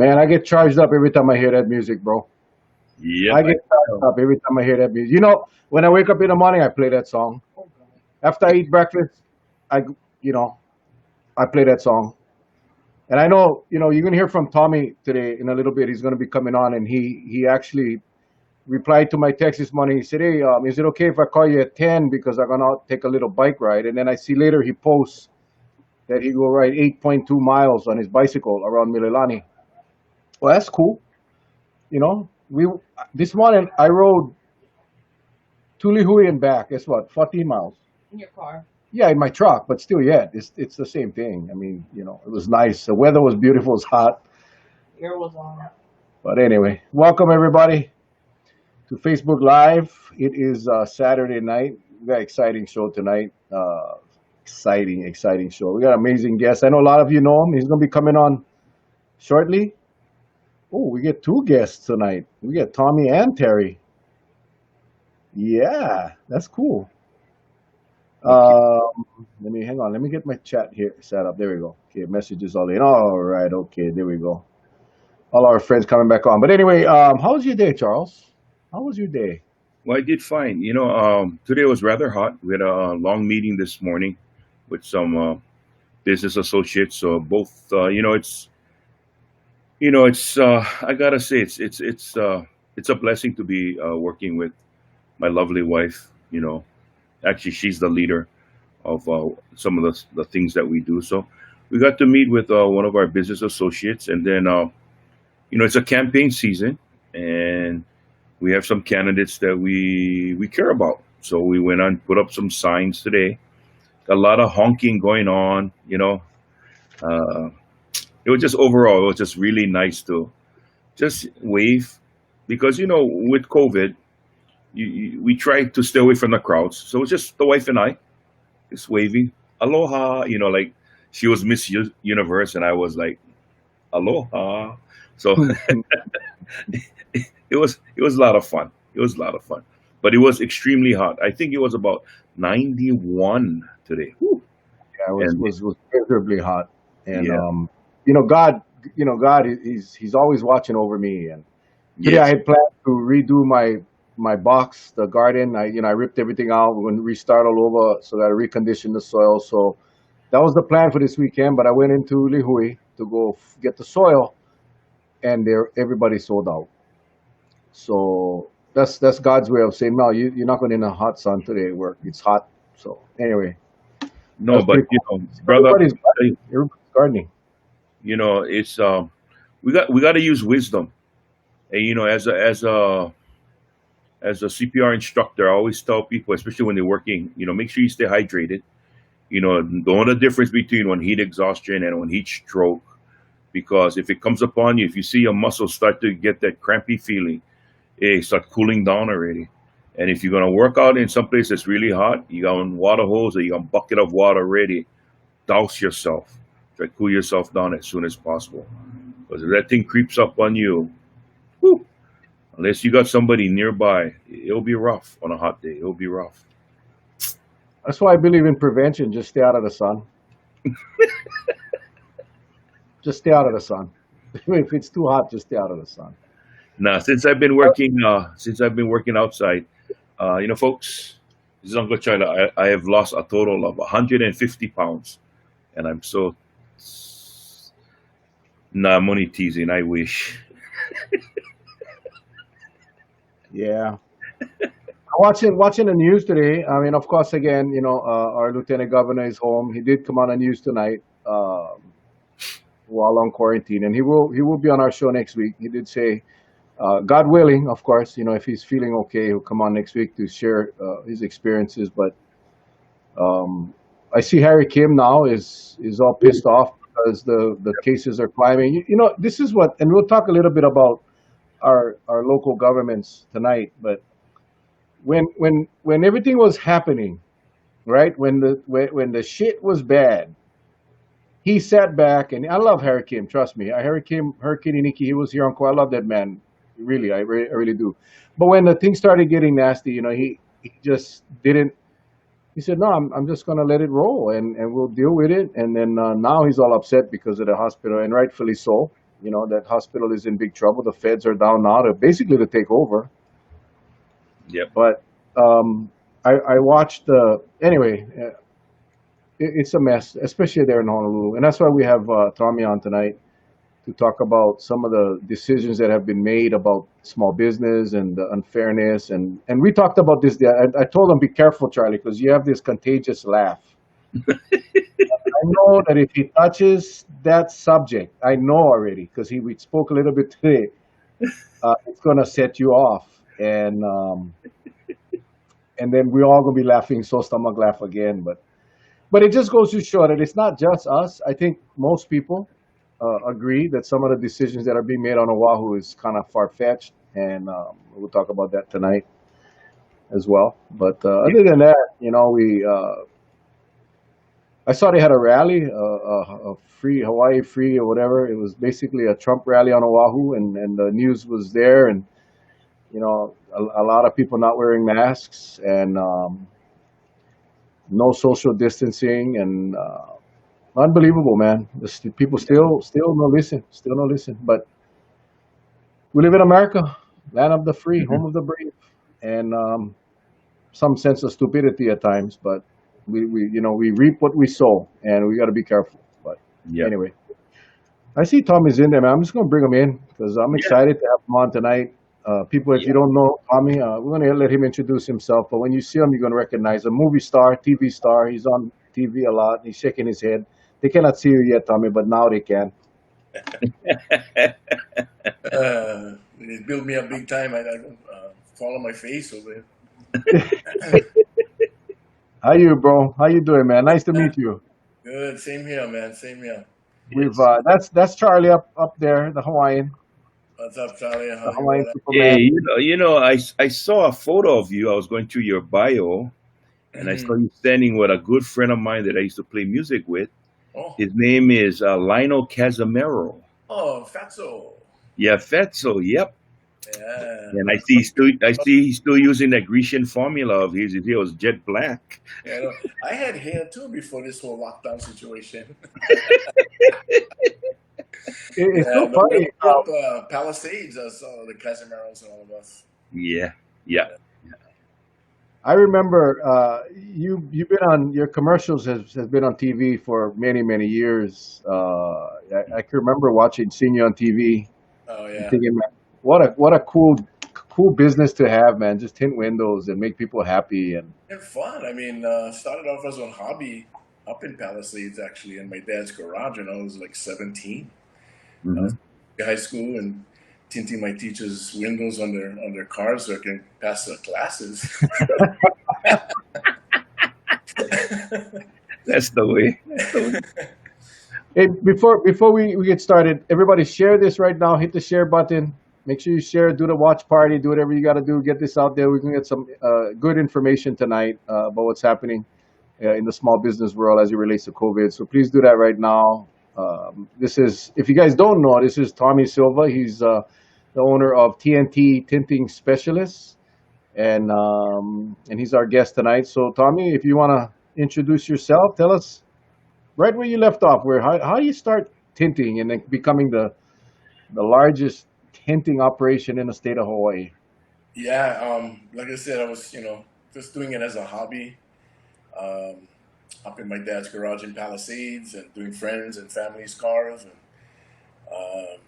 Man, I get charged up every time I hear that music, bro. Yep, I I get charged know. up every time I hear that music. You know, when I wake up in the morning, I play that song. After I eat breakfast, I, you know, I play that song. And I know, you're gonna hear from Tommy today in a little bit. He's gonna be coming on, and he actually replied to my text this morning. He said, "Hey, is it okay if I call you at 10 because I'm gonna take a little bike ride?" And then I see later he posts that he will ride 8.2 miles on his bicycle around Mililani. Well, that's cool. We this morning I rode to Lihui and back. It's what, 14 miles. Yeah, in my truck, but still, yeah, it's the same thing. I mean, it was nice. The weather was beautiful. It was hot. But anyway, welcome everybody to Facebook Live. It is Saturday night. We got an exciting show tonight. Exciting show. We got amazing guests. I know a lot of you know him. He's going to be coming on shortly. Oh, we get two guests tonight. We get Tommy and Terry. Yeah, that's cool. Okay. Let me hang on. Let me get my chat here set up. There we go. Okay, messages all in. All right. Okay, there we go. All our friends coming back on. But anyway, how was your day, Charles? How was your day? Well, I did fine. Today was rather hot. We had a long meeting this morning with some business associates. So both, I gotta say, it's a blessing to be working with my lovely wife. Actually, she's the leader of some of the things that we do. So we got to meet with one of our business associates, and then it's a campaign season, and we have some candidates that we care about. So we went on put up some signs today. A lot of honking going on. Uh, it was just overall, it was just really nice to just wave because with COVID, we tried to stay away from the crowds. So it was just the wife and I just waving, aloha. Like she was Miss Universe, and I was like aloha. So it was a lot of fun. It was a lot of fun, but it was extremely hot. I think it was about 91 today. Whew. Yeah, it was And was was miserably hot, and yeah, God, God, he's always watching over me. And today I yes, had planned to redo my box, the garden. I ripped everything out. We're going to restart all over, so that I recondition the soil. So that was the plan for this weekend. But I went into Lihui to go get the soil, and everybody sold out. So that's God's way of saying, no, you're not going in the hot sun today at work. It's hot. So anyway, no, that's but pretty cool. brother, Everybody's gardening. it's we got to use wisdom. And as a CPR instructor, I always tell people, especially when they're working, make sure you stay hydrated. Know the difference between when heat exhaustion and when heat stroke. Because if it comes upon you, if you see your muscles start to get that crampy feeling, start cooling down already. And if you're gonna work out in some place that's really hot, you got a water hose or you got a bucket of water ready. Douse yourself. Try to cool yourself down as soon as possible. Because if that thing creeps up on you, whew, unless you got somebody nearby, it'll be rough on a hot day. It'll be rough. That's why I believe in prevention. Just stay out of the sun. Just stay out of the sun. If it's too hot, just stay out of the sun. Now, since I've been working outside, folks, this is Uncle Charlie. I have lost a total of 150 pounds, and I'm so. Nah, I'm only teasing. I wish. Yeah. Watching the news today. I mean, of course, again, our lieutenant governor is home. He did come on the news tonight while on quarantine, and he will be on our show next week. He did say, God willing, of course, if he's feeling okay, he'll come on next week to share his experiences. But I see Harry Kim now is all pissed off because the cases are climbing. This is what, and we'll talk a little bit about our local governments tonight. But when everything was happening, right? When the shit was bad, he sat back, and I love Harry Kim. Trust me, Harry Kim, Hurricane Nikki, he was here on call. I love that man, really, I really do. But when the thing started getting nasty, he just didn't. He said, "No, I'm just gonna let it roll, and we'll deal with it." And then now he's all upset because of the hospital, and rightfully so. that hospital is in big trouble. The feds are down now to basically to take over. Yep. But I watched anyway. It's a mess, especially there in Honolulu, and that's why we have Tommy on tonight to talk about some of the decisions that have been made about small business and the unfairness. And we talked about this. I told him, be careful, Charlie, because you have this contagious laugh. I know that if he touches that subject, I know already because we spoke a little bit today. It's gonna set you off, and then we're all gonna be laughing so stomach laugh again. But it just goes to show that it's not just us. I think most people agree that some of the decisions that are being made on Oahu is kind of far fetched, and we'll talk about that tonight as well. But Yeah. other than that, we I saw they had a rally, a free Hawaii free or whatever. It was basically a Trump rally on Oahu, and the news was there, and a lot of people not wearing masks and no social distancing, and unbelievable, man. People still no listen, still no listen. But we live in America, land of the free, Mhm. home of the brave, and some sense of stupidity at times. But we reap what we sow, and we got to be careful. But Yep. anyway, I see Tommy's in there, man. I'm just gonna bring him in because I'm Yeah. excited to have him on tonight. People, if you Yeah. don't know Tommy, we're gonna let him introduce himself. But when you see him, you're gonna recognize a movie star, TV star. He's on TV a lot. He's shaking his head. They cannot see you yet, Tommy, but now they can. They built me up big time. I don't fall on my face over it. How you, bro? How you doing, man? Nice to meet you. Good. Same here, man. Same here. We've Yes. that's Charlie up there, the Hawaiian, What's up, Charlie? the How you Hawaiian brother? Hey, Superman. I saw a photo of you. I was going through your bio, and I saw Mm-hmm. you standing with a good friend of mine that I used to play music with. Oh, His name is Lionel Casimiro. oh, Fatso. Yeah, Fetzo. Yep. Yeah. And I see he's still using that Grecian formula of his. He was jet black. Yeah, I had hair too before this whole lockdown situation. It's Yeah, so no, when funny. we grew up Palisades, I saw the Casimiros and all of us. Yeah. Yeah. Yeah. I remember you've been on your commercials has been on TV for many years. I can remember seeing you on TV Oh and yeah. thinking, man, what a cool business to have, man. Just tint windows and make people happy. And And fun. I mean, started off as a hobby up in Palisades actually in my dad's garage when I was like 17. I was Hmm. in high school and tinting my teachers' windows on their cars so I can pass the classes. That's the way. That's the way. hey, before we get started, everybody share this right now. Hit the share button. Make sure you share. Do the watch party. Do whatever you got to do. Get this out there. We can get some good information tonight about what's happening in the small business world as it relates to COVID. So please do that right now. This is, if you guys don't know, this is Tommy Silva. He's the owner of T&T Tinting Specialists, and he's our guest tonight. So Tommy, if you want to introduce yourself, tell us right where you left off. How do you start tinting and then becoming the largest tinting operation in the state of Hawaii? Yeah, like I said, I was, just doing it as a hobby, um, up in my dad's garage in Palisades and doing friends and family's cars. And um,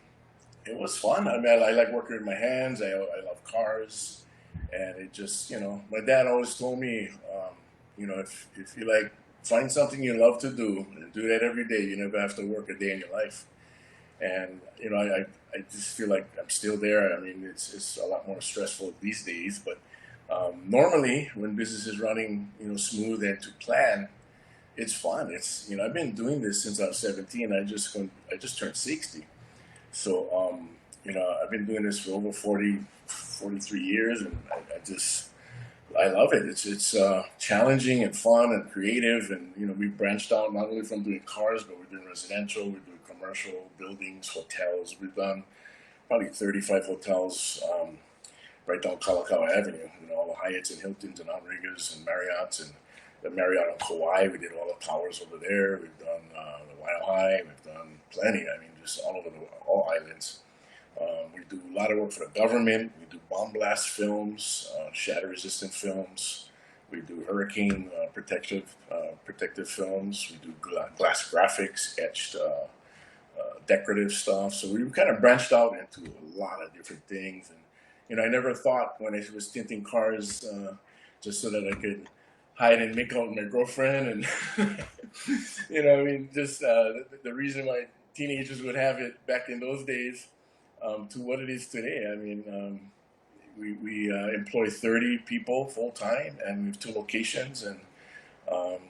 it was fun. I mean, I like working with my hands. I love cars. And it just, my dad always told me, if you like, find something you love to do and do that every day, you never have to work a day in your life. And I just feel like I'm still there. I mean, it's a lot more stressful these days, but normally when business is running, smooth and to plan, it's fun. It's I've been doing this since I was 17. I just turned 60, so I've been doing this for over 43 years, and I love it. It's challenging and fun and creative, and we branched out not only from doing cars, but we're doing residential, we're doing commercial buildings, hotels. We've done probably 35 hotels right down Kalakaua Avenue. All the Hyatts and Hiltons and Outriggers and Marriotts and the Marriott on Kauai. We did all the towers over there. We've done the Mile High. We've done plenty. I mean, just all over all islands. We do a lot of work for the government. We do bomb blast films, shatter-resistant films. We do hurricane protective films. We do glass graphics, etched decorative stuff. So we kind of branched out into a lot of different things. And I never thought when I was tinting cars just so that I could hide and make out with my girlfriend, and I mean, just the reason why teenagers would have it back in those days to what it is today. I mean, we employ 30 people full time, and we have 2 locations, and um,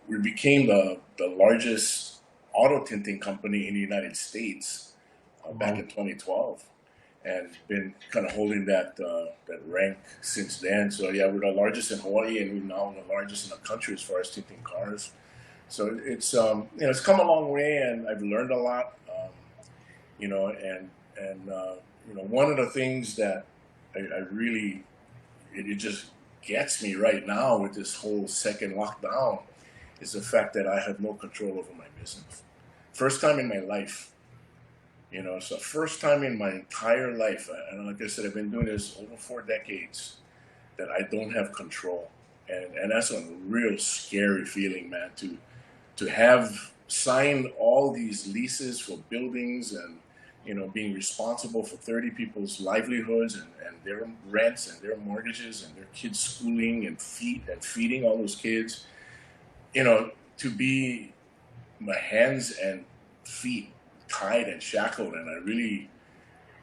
we became the largest auto tinting company in the United States back Wow. in 2012, and been kind of holding that rank since then. So yeah, we're the largest in Hawaii, and we're now the largest in the country as far as tinting cars. So it's it's come a long way, and I've learned a lot. And one of the things that I really it just gets me right now with this whole second lockdown is the fact that I have no control over my business. First time in my life. It's the first time in my entire life, and like I said, I've been doing this over 4 decades, that I don't have control, and that's a real scary feeling, man. To have signed all these leases for buildings, and being responsible for 30 people's livelihoods, and their rents and their mortgages and their kids' schooling and feeding all those kids, to be my hands and feet tied and shackled, and I really,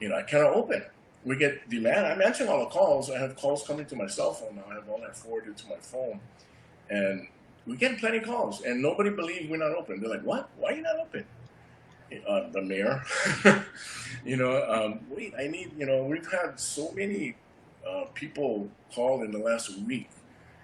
I kind of open. We get demand. I'm answering all the calls. I have calls coming to my cell phone now. I have all that forwarded to my phone, and we get plenty of calls, and nobody believes we're not open. They're like, "What? Why are you not open?" The mayor, wait, I need, we've had so many people call in the last week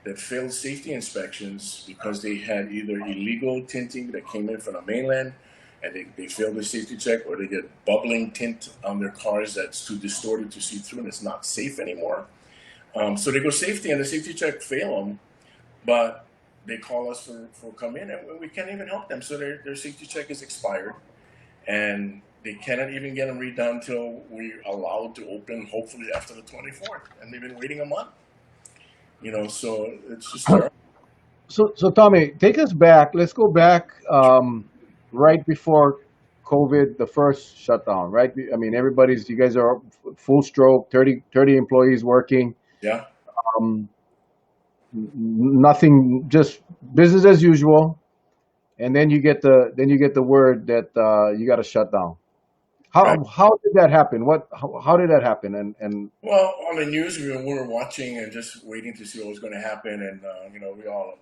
that failed safety inspections because they had either illegal tinting that came in from the mainland, and they failed the safety check, or they get bubbling tint on their cars that's too distorted to see through and it's not safe anymore. So they go safety, and the safety check fail them, but they call us for come in, and we can't even help them. So their safety check is expired, and they cannot even get them redone until we're allowed to open, hopefully after the 24th. And they've been waiting a month. So it's just terrible. So Tommy, take us back. Let's go back right before COVID, the first shutdown, right? I mean, you guys are full stroke, 30 employees working. Yeah, Um, Nothing, just business as usual. And then you get the word that you got to shut down. right. How did that happen? How did that happen? And Well, on the news, we were watching and just waiting to see what was going to happen. And, we all,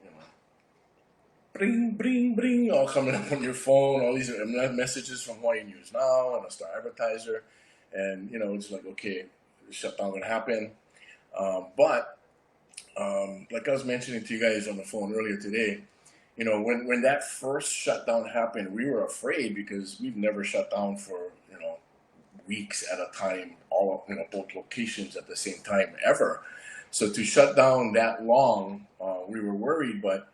bring, bring, bring, all coming up on your phone, all these messages from Hawaii News Now and a Star Advertiser. And, it's like, okay, the shutdown going to happen. But like I was mentioning to you guys on the phone earlier today, when that first shutdown happened, we were afraid because we've never shut down for, weeks at a time, all, both locations at the same time ever. So to shut down that long, we were worried. But,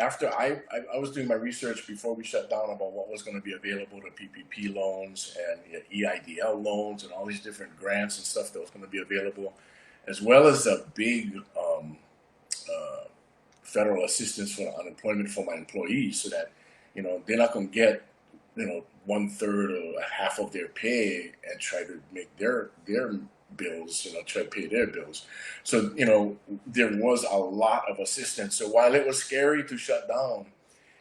after I was doing my research before we shut down about what was going to be available to PPP loans and EIDL loans and all these different grants and stuff that was going to be available, as well as a big federal assistance for unemployment for my employees, so that they're not going to get 1/3 or half of their pay and try to make their bills, try to pay their bills. So there was a lot of assistance. So while it was scary to shut down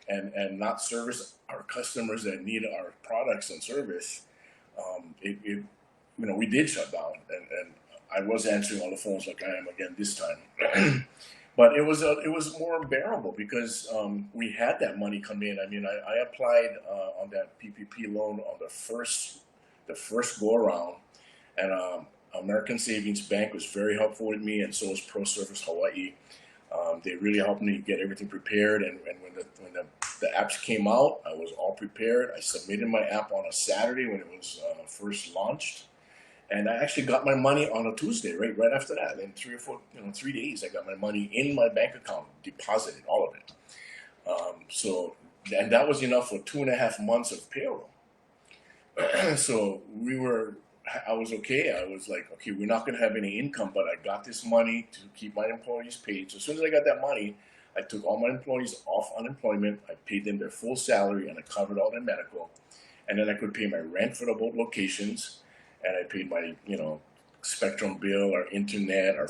and not service our customers that need our products and service, we did shut down, and I was answering all the phones like I am again this time. But it was more bearable because we had that money come in. I mean, I applied on that PPP loan on the first go around, and American Savings Bank was very helpful with me, and so was Pro Service Hawaii. They really helped me get everything prepared, and when the apps came out, I was all prepared. I submitted my app on a Saturday when it was first launched. And I actually got my money on a Tuesday, right after that. In 3 days, I got my money in my bank account, deposited, all of it. So and that was enough for 2.5 months of payroll. So I was okay. I was like, okay, we're not going to have any income, but I got this money to keep my employees paid. So as soon as I got that money, I took all my employees off unemployment. I paid them their full salary, and I covered all their medical. And then I could pay my rent for the both locations, and I paid my, spectrum bill, our internet, our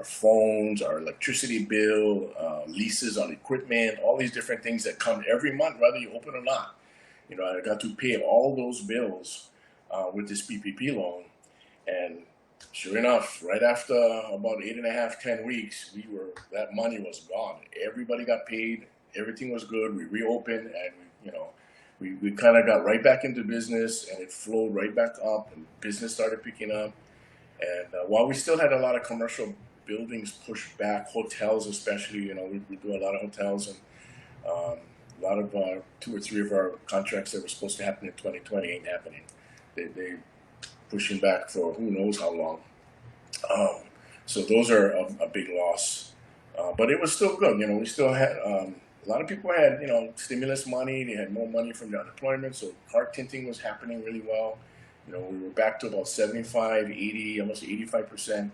phones, our electricity bill, leases on equipment, all these different things that come every month, whether you open or not. I got to pay all those bills with this PPP loan, and sure enough, right after about 8.5, 10 weeks, that money was gone. Everybody got paid. Everything was good. We reopened, and we kind of got right back into business, and it flowed right back up, and business started picking up. And while we still had a lot of commercial buildings pushed back, hotels especially, we do a lot of hotels, and a lot of 2 or 3 of our contracts that were supposed to happen in 2020 ain't happening. They pushing back for who knows how long. So those are a big loss. But it was still good. We still had a lot of people had stimulus money. They had more money from the unemployment, so car tinting was happening really well. We were back to about 75, 80, almost 85%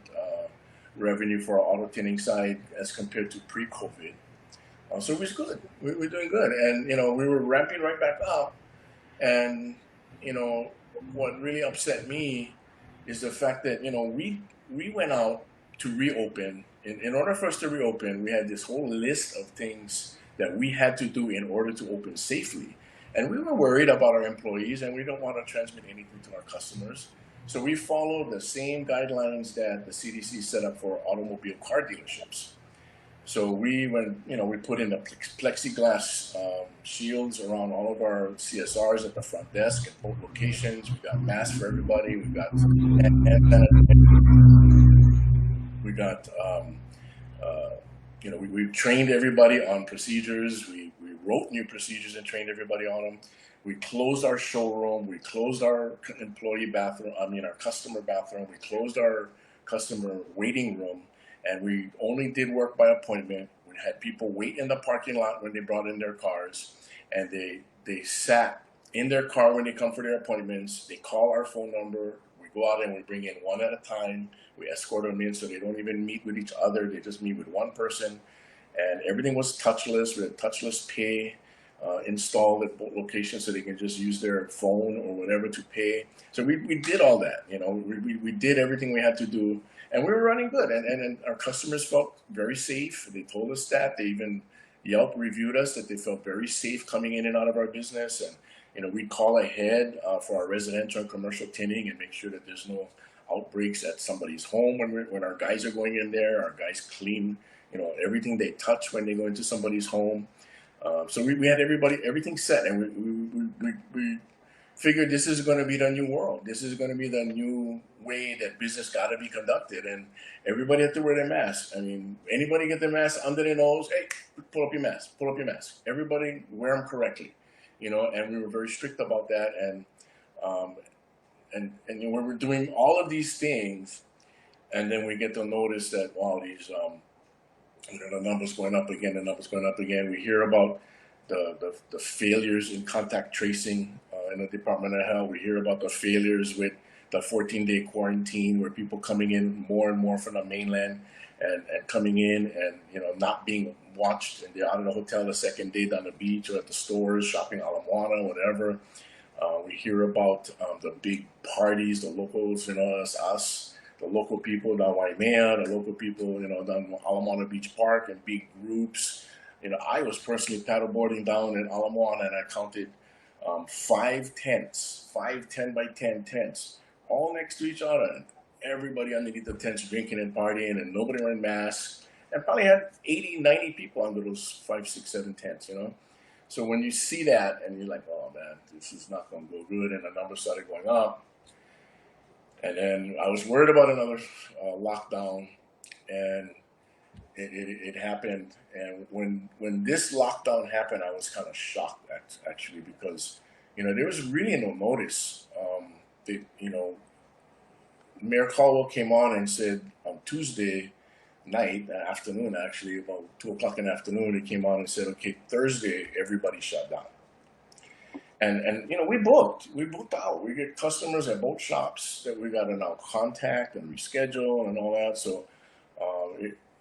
revenue for our auto tinting side as compared to pre-COVID. So it was good. We were doing good, and we were ramping right back up. And what really upset me is the fact that we went out to reopen. In order for us to reopen, we had this whole list of things that we had to do in order to open safely. And we were worried about our employees, and we don't want to transmit anything to our customers. So we followed the same guidelines that the CDC set up for automobile car dealerships. So we put in the plexiglass shields around all of our CSRs at the front desk at both locations. We got masks for everybody. We got we got we trained everybody on procedures. We wrote new procedures and trained everybody on them. We closed our showroom. We closed our employee bathroom. Our customer bathroom. We closed our customer waiting room. And we only did work by appointment. We had people wait in the parking lot when they brought in their cars, and they sat in their car when they come for their appointments. They call our phone number. We go out and we bring in one at a time. We escort them in so they don't even meet with each other. They just meet with one person. And everything was touchless. We had touchless pay installed at both locations so they can just use their phone or whatever to pay. So we did all that. We did everything we had to do. And we were running good, and our customers felt very safe. They told us that. They even Yelp reviewed us that they felt very safe coming in and out of our business. And we'd call ahead for our residential and commercial tinting and make sure that there's no outbreaks at somebody's home when our guys are going in there. Our guys clean everything they touch when they go into somebody's home. So we had everything set, and we figured this is going to be the new world. This is going to be the new way that business got to be conducted, and everybody had to wear their mask. Anybody get their mask under their nose? Hey, pull up your mask. Pull up your mask. Everybody wear them correctly, And we were very strict about that, and when we're doing all of these things, and then we get the notice that these the numbers going up again. The numbers going up again. We hear about the failures in contact tracing in the Department of Health. We hear about the failures with the 14-day quarantine, where people coming in more and more from the mainland and coming in and not being watched, and they're out of the hotel the second day down the beach or at the stores, shopping a la Moana, whatever. We hear about the big parties, the locals, us, the local people down Waimea, the local people, down Ala Moana Beach Park, and big groups. I was personally paddleboarding down in Ala Moana, and I counted 5 tents, 5 10-by-10 tents, all next to each other. And everybody underneath the tents drinking and partying, and nobody wearing masks. And probably had 80, 90 people under those 5, 6, 7 tents, So when you see that, and you're like, oh man, this is not going to go good, and the numbers started going up. And then I was worried about another lockdown, and it happened. And when this lockdown happened, I was kind of shocked, actually, because there was really no notice. Mayor Caldwell came on and said on Tuesday, night, afternoon actually, about 2 o'clock in the afternoon, he came on and said, okay, Thursday, everybody shut down. And we booked out. We get customers at both shops that we got to now contact and reschedule and all that. So,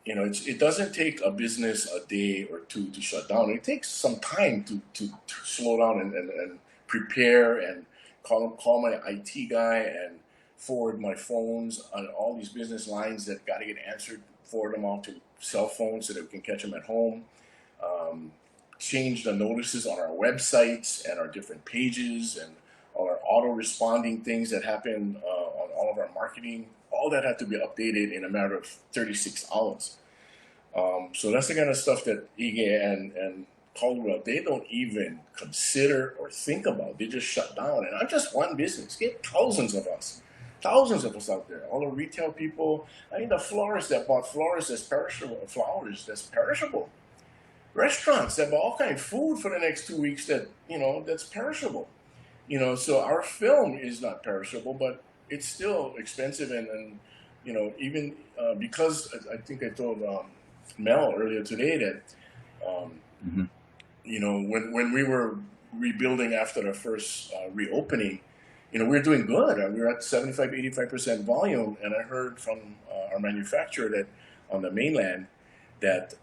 it doesn't take a business a day or two to shut down. It takes some time to slow down and prepare and call my IT guy and forward my phones on all these business lines that got to get answered, forward them out to cell phones so that we can catch them at home. Change the notices on our websites and our different pages and all our auto responding things that happen on all of our marketing. All that had to be updated in a matter of 36 hours. So that's the kind of stuff that Ige and Caldwell, they don't even consider or think about. They just shut down. And I'm just one business. Get thousands of us out there. All the retail people. I mean, the florists that bought flowers that's perishable. Restaurants that bought all kind of food for the next 2 weeks that's perishable. So our film is not perishable, but it's still expensive and even because I think I told Mel earlier today that when we were rebuilding after the first reopening, we were doing good. We were at 75-85% volume, and I heard from our manufacturer that on the mainland that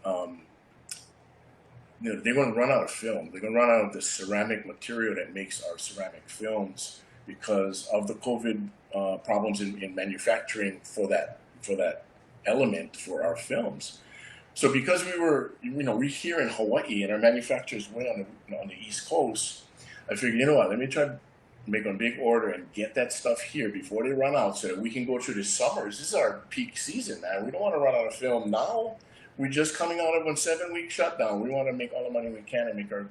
they're going to run out of film. They're going to run out of the ceramic material that makes our ceramic films because of the COVID problems in manufacturing for that element for our films. So because we're here in Hawaii and our manufacturers way on the East Coast, I figured, let me try to make a big order and get that stuff here before they run out so that we can go through the summers. This is our peak season, man. We don't want to run out of film now. We're just coming out of a 7-week shutdown. We want to make all the money we can and make our,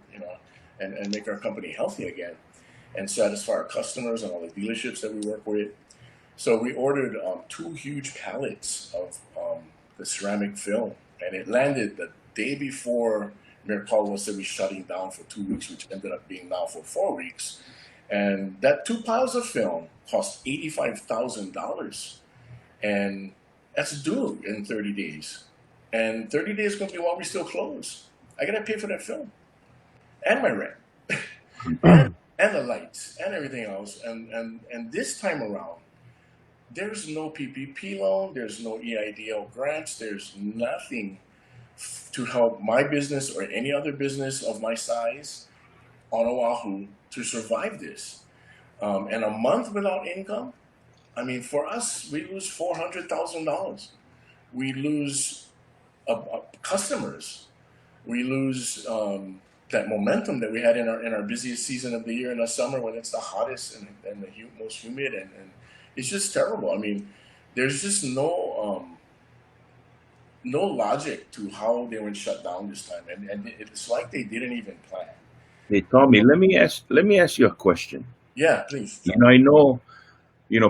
and make our company healthy again and satisfy our customers and all the dealerships that we work with. So we ordered 2 huge pallets of the ceramic film, and it landed the day before Mayor Caldwell said we're shutting down for 2 weeks, which ended up being now for 4 weeks. And that 2 piles of film cost $85,000, and that's due in 30 days. And 30 days is going to be while we still close. I got to pay for that film and my rent and the lights and everything else. And this time around, there's no PPP loan. There's no EIDL grants. There's nothing to help my business or any other business of my size on Oahu to survive this. And a month without income, I mean, for us, we lose $400,000. We lose customers. We lose that momentum that we had in our busiest season of the year in the summer when it's the hottest and the most humid, and it's just terrible. I mean, there's just no logic to how they went shut down this time, and it's like they didn't even plan. Hey, Tommy, let me ask you a question. Yeah, please. I know,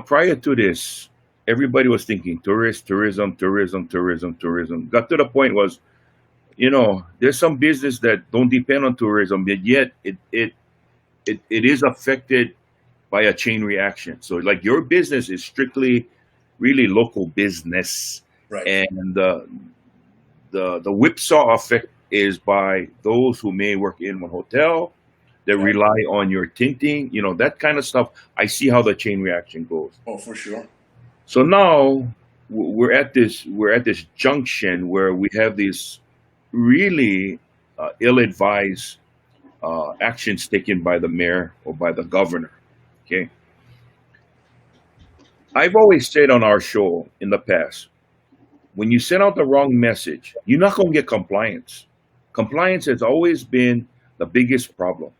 prior to this, everybody was thinking tourism. Got to the point was, there's some business that don't depend on tourism, but yet it is affected by a chain reaction. So like your business is strictly really local business, Right. and the whipsaw effect is by those who may work in one hotel that Right. rely on your tinting, that kind of stuff. I see how the chain reaction goes. Oh, for sure. So now we're at this junction where we have these really ill-advised actions taken by the mayor or by the governor. Okay, I've always said on our show in the past, when you send out the wrong message, you're not going to get compliance. Compliance has always been the biggest problem.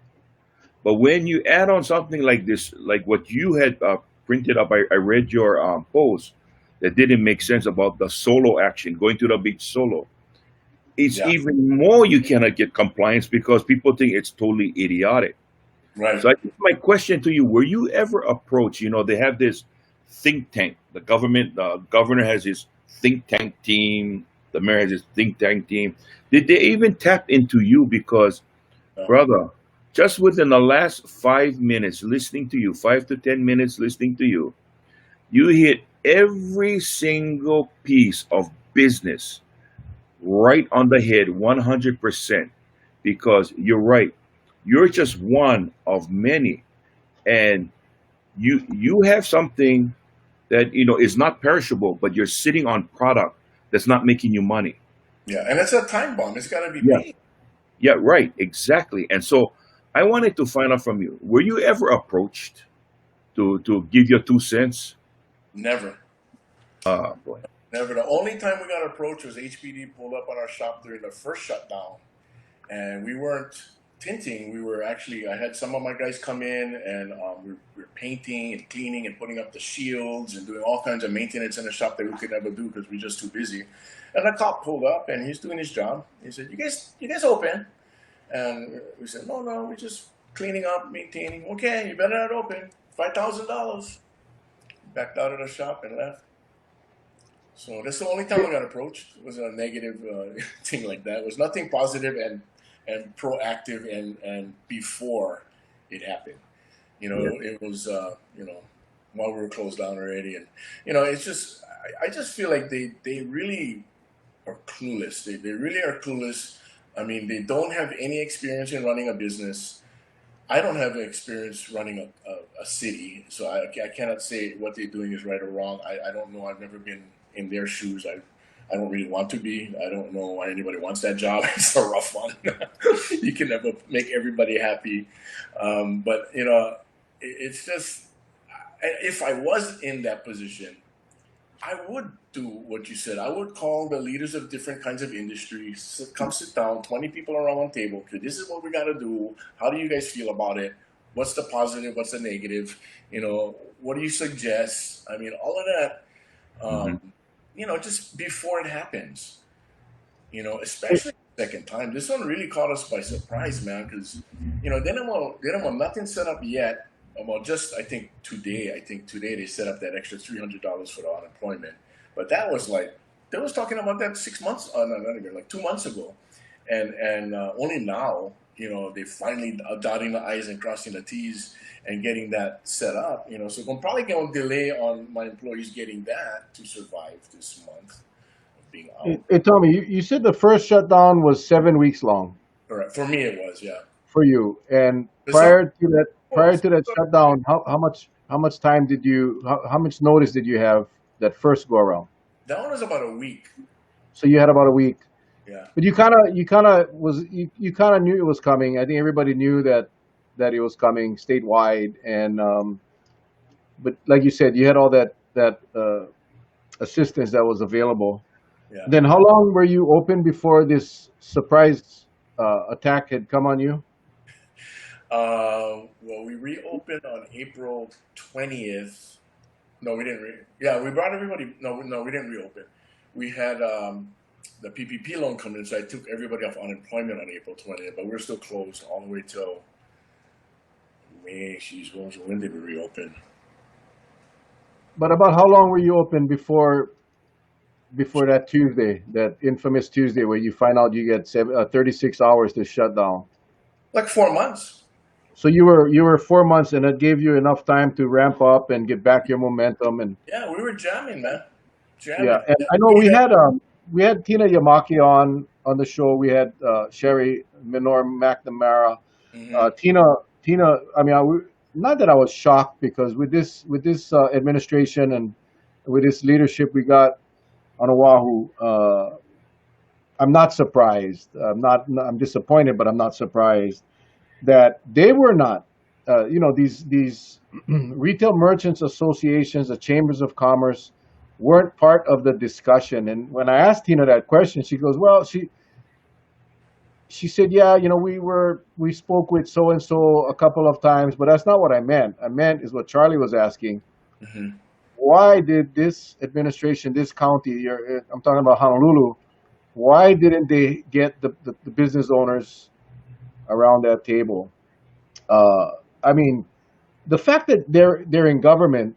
But when you add on something like this, like what you had printed up, I read your post that didn't make sense about the solo action, going to the beach solo. It's Yeah. even more you cannot get compliance because people think it's totally idiotic. Right. So I think my question to you, were you ever approached, they have this think tank, the governor has his think tank team, the mayor has his think tank team. Did they even tap into you? Because, brother, just within the last 5 minutes listening to you, 5 to 10 minutes listening to you, you hit every single piece of business right on the head, 100%, because you're right. You're just one of many, and you have something that is not perishable, but you're sitting on product that's not making you money. Yeah, and it's a time bomb. It's got to be Yeah, paid. yeah, right, exactly. And so I wanted to find out from you: were you ever approached to give your 2 cents? Never. Boy. Never. The only time we got approached was HPD pulled up on our shop during the first shutdown, and we weren't tinting. We were actually. I had some of my guys come in, and we were painting and cleaning and putting up the shields and doing all kinds of maintenance in the shop that we could never do because we are just too busy. And the cop pulled up, and he's doing his job. He said, you guys open?" And we said, "No, no, we're just cleaning up, maintaining." "Okay, you better not open. $5,000." Backed out of the shop and left. So that's the only time I got approached. It was a negative thing like that. It was nothing positive and proactive and before it happened. Yeah. It was while we were closed down already, and it's just I just feel like they really are clueless. They really are clueless. I mean, they don't have any experience in running a business. I don't have experience running a city, so I cannot say what they're doing is right or wrong. I don't know. I've never been in their shoes. I don't really want to be. I don't know why anybody wants that job. It's a rough one. You can never make everybody happy. But, it's just, if I was in that position, I would do what you said. I would call the leaders of different kinds of industries, come sit down, 20 people around one table. Okay, this is what we got to do. How do you guys feel about it? What's the positive? What's the negative? What do you suggest? I mean, all of that, Hmm. just before it happens, especially the second time. This one really caught us by surprise, man, because, they don't want nothing set up yet. Well, just I think today they set up that extra $300 for the unemployment. But that was like they was talking about that 6 months, no, not even like 2 months ago, and only now they finally are dotting the i's and crossing the t's and getting that set up. So I'm probably going to delay on my employees getting that to survive this month of being out. Hey, Tommy, you said the first shutdown was 7 weeks long All right, for me it was, yeah. for you, and But some prior to that shutdown, how much time did you how much notice did you have that first go around? that one was about a week. So you had about a week, Yeah. but you kind of knew it was coming. I think everybody knew that it was coming statewide, and but like you said, you had all that assistance that was available. Yeah. Then how long were you open before this surprise attack had come on you? Well, we reopened on April 20th. No, we didn't. Yeah, we brought everybody. No, we didn't reopen. We had the PPP loan coming in, so I took everybody off unemployment on April 20th, but we're still closed all the way till May. Jeez, when did we reopen? But about how long were you open before that Tuesday, that infamous Tuesday where you find out you get 36 hours to shut down? Like 4 months. So you were 4 months, and it gave you enough time to ramp up and get back your momentum. And Yeah, we were jamming, man. yeah, Jamming. and Yeah, I know we had Tina Yamaki on the show. We had Sherry Minor McNamara. hmm Tina, I mean, not that I was shocked, because with this administration and with this leadership we got on Oahu, I'm not surprised. I'm disappointed, but I'm not surprised that they were not. These retail merchants associations, the chambers of commerce, weren't part of the discussion. And when I asked Tina that question, she goes, "Well, she said, yeah, we spoke with so and so a couple of times, but that's not what I meant. I meant is what Charlie was asking. hmm Why did this administration, this county, I'm talking about Honolulu, why didn't they get the business owners around that table? Uh, I mean, the fact that they're in government,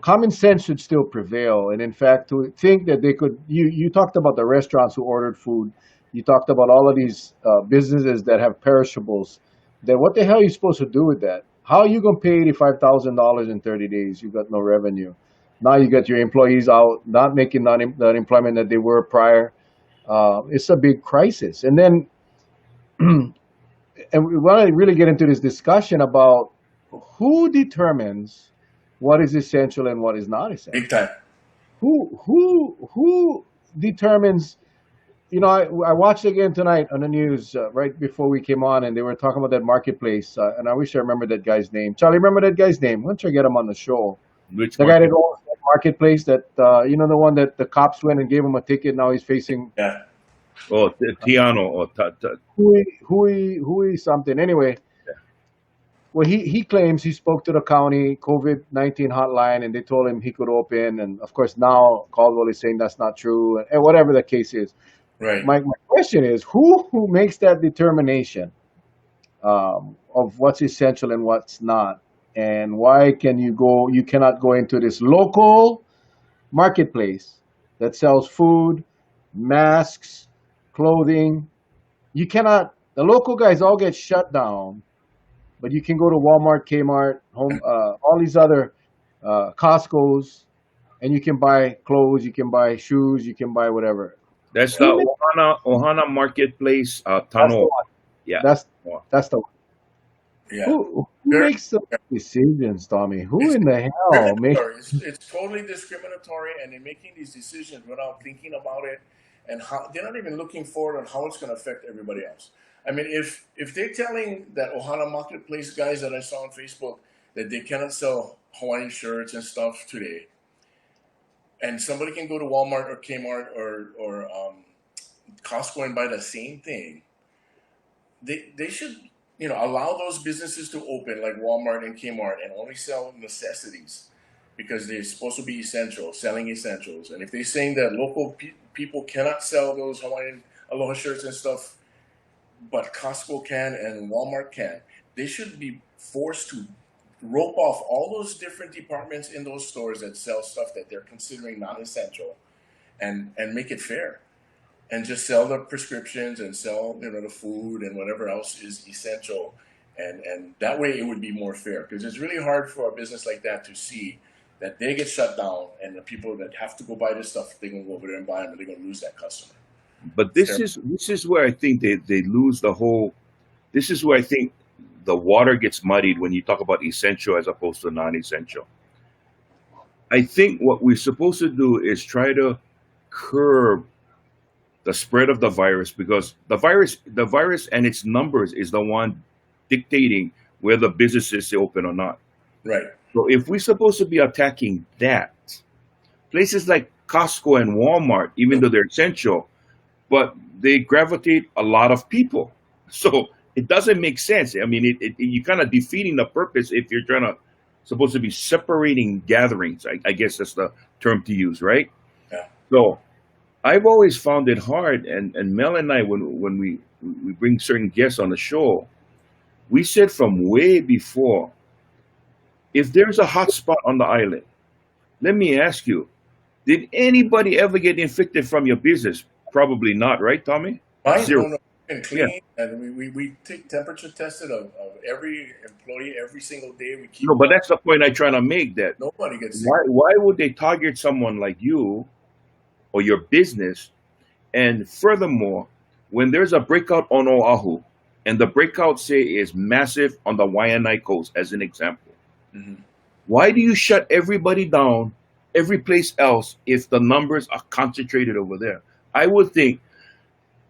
common sense should still prevail. And in fact, to think that they could, you talked about the restaurants who ordered food. You talked about all of these businesses that have perishables. Then what the hell are you supposed to do with that? How are you going to pay $85,000 in 30 days? You got no revenue. Now you got your employees out, not making that employment that they were prior. It's a big crisis. And then, and we want to really get into this discussion about who determines what is essential and what is not Big essential. time. Who determines? I watched again tonight on the news right before we came on, and they were talking about that marketplace. And I wish I remember that guy's name. Charlie, remember that guy's name? Why don't you get him on the show? Which The guy that market? owns that marketplace, that the one that the cops went and gave him a ticket. Now he's facing Yeah. Oh, Tiano or Hui something. Anyway, well, he claims he spoke to the county COVID-19 hotline, and they told him he could open. And of course, now Caldwell is saying that's not true, and whatever the case is. Right. My question is, who makes that determination of what's essential and what's not, and why you cannot go into this local marketplace that sells food, masks, clothing. You cannot. The local guys all get shut down, but you can go to Walmart, Kmart, all these other Costco's, and you can buy clothes, you can buy shoes, you can buy whatever. That's the Who makes Ohana Marketplace, that's the Tano. one. Yeah. That's Oh. that's the one. Yeah. Who Very, makes the decisions, Tommy? Who it's in the hell makes? discriminatory. It's totally discriminatory, and they're making these decisions without thinking about it, and how they're not even looking forward on how it's going to affect everybody else. I mean, if they're telling that Ohana Marketplace guys that I saw on Facebook that they cannot sell Hawaiian shirts and stuff today, and somebody can go to Walmart or Kmart or Costco and buy the same thing, they should allow those businesses to open like Walmart and Kmart and only sell necessities because they're supposed to be essential, selling essentials. And if they're saying that local people cannot sell those Hawaiian aloha shirts and stuff, but Costco can and Walmart can, they should be forced to rope off all those different departments in those stores that sell stuff that they're considering non-essential and make it fair and just sell the prescriptions and sell the food and whatever else is essential, and that way it would be more fair because it's really hard for a business like that to see that they get shut down and the people that have to go buy this stuff, they're gonna go over there and buy them and they're gonna lose that customer. But It's this is where I think they lose the whole. This is where I think the water gets muddied when you talk about essential as opposed to non-essential. I think what we're supposed to do is try to curb the spread of the virus because the virus and its numbers is the one dictating whether businesses stay open or not. right. So if we're supposed to be attacking that, places like Costco and Walmart, even though they're essential, but they gravitate a lot of people. So it doesn't make sense. I mean, you're kind of defeating the purpose if you're trying to supposed to be separating gatherings. I guess that's the term to use, right? Yeah. So I've always found it hard, and Mel and I, when we bring certain guests on the show, we said from way before, if there's a hot spot on the island, let me ask you, did anybody ever get infected from your business? Probably not, right, Tommy? Mine, Zero. no, and Yeah. clean, and we take temperature tested of every employee every single day. We keep No, but that's the point I try to make. That nobody gets sick. why would they target someone like you or your business? And furthermore, when there's a breakout on Oahu, and the breakout say is massive on the Waianae coast, as an example, Hmm. why do you shut everybody down, every place else, if the numbers are concentrated over there? I would think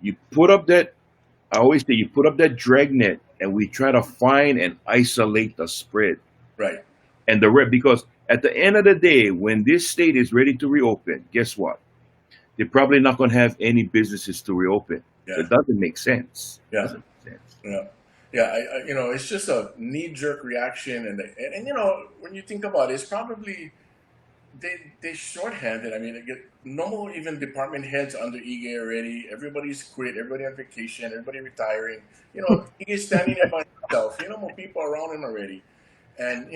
you put up that. I always say you put up that dragnet, and we try to find and isolate the spread Right. and the red. Because at the end of the day, when this state is ready to reopen, guess what? They're probably not going to have any businesses to reopen. Yeah. It doesn't make sense. Yeah. Doesn't make sense. Yeah, yeah. It's just a knee-jerk reaction, and when you think about it, it's probably they shorthanded. I mean, they get normal even department heads under Ige already. Everybody's quit. Everybody on vacation. Everybody retiring. Ige's standing there by himself. More people around him already, and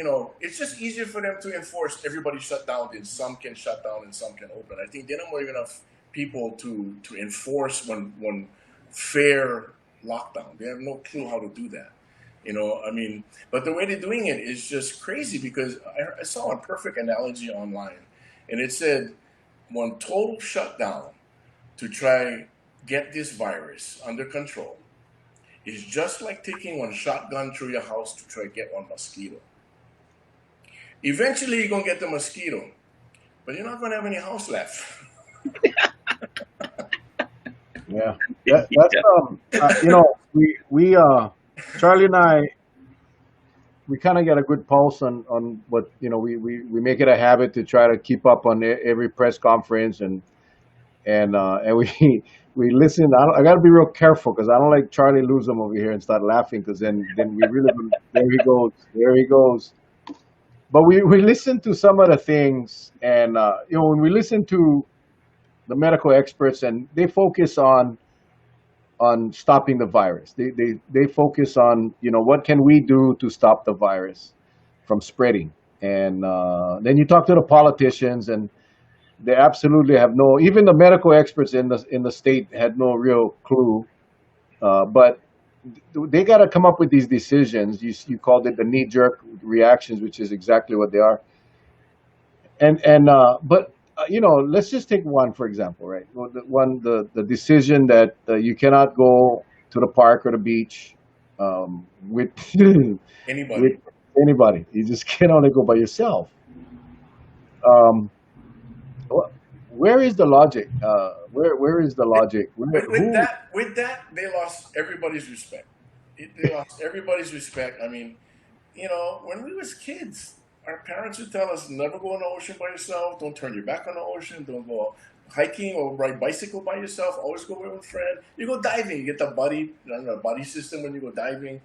it's just easier for them to enforce. Everybody shut down. Then some can shut down and some can open. I think they don't have enough people to enforce one fair lockdown. They have no clue how to do that. I mean, but the way they're doing it is just crazy because I saw a perfect analogy online. and it said one total shutdown to try get this virus under control is just like taking one shotgun through your house to try to get one mosquito. Eventually, you're gonna get the mosquito, but you're not gonna have any house left. Yeah, that's Yeah. we Charlie and I, we kind of get a good pulse on what we make it a habit to try to keep up on every press conference, and we we listen. I got to be real careful because I don't like Charlie lose him over here and start laughing because then we really there he goes. But we listen to some of the things, and when we listen to the medical experts, and they focus on stopping the virus. They focus on what can we do to stop the virus from spreading, and then you talk to the politicians, and they absolutely have no. Even the medical experts in the state had no real clue, but they got to come up with these decisions. You called it the knee jerk reactions, which is exactly what they are. But let's just take one for example, right? Well, the decision that you cannot go to the park or the beach with with Anybody. anybody. You just can only go by yourself. Um, wh- where is the logic? Where is the logic? Who? With that, they lost everybody's respect. They lost everybody's respect. I mean, when we was kids, our parents would tell us never go in the ocean by yourself. Don't turn your back on the ocean. Don't go hiking or ride bicycle by yourself. Always go with a friend. You go diving. You get the buddy system when you go diving.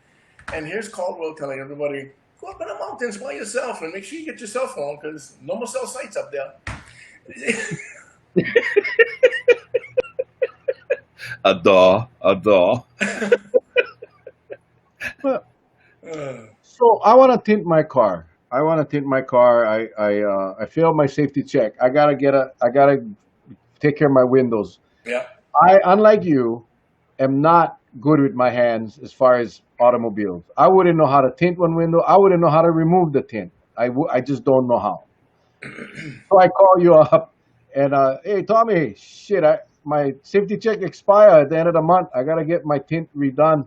And here's Caldwell telling everybody, go up in the mountains by yourself and make sure you get your cell phone because no more cell sites up there. A daw. Well, Uh, so I want to tint my car. I want to tint my car. I failed my safety check. I gotta take care of my windows. yeah. I, unlike you, am not good with my hands as far as automobiles. I wouldn't know how to tint one window. I wouldn't know how to remove the tint. I just don't know how. So I call you up and hey Tommy, shit, my safety check expire at the end of the month. I gotta get my tint redone,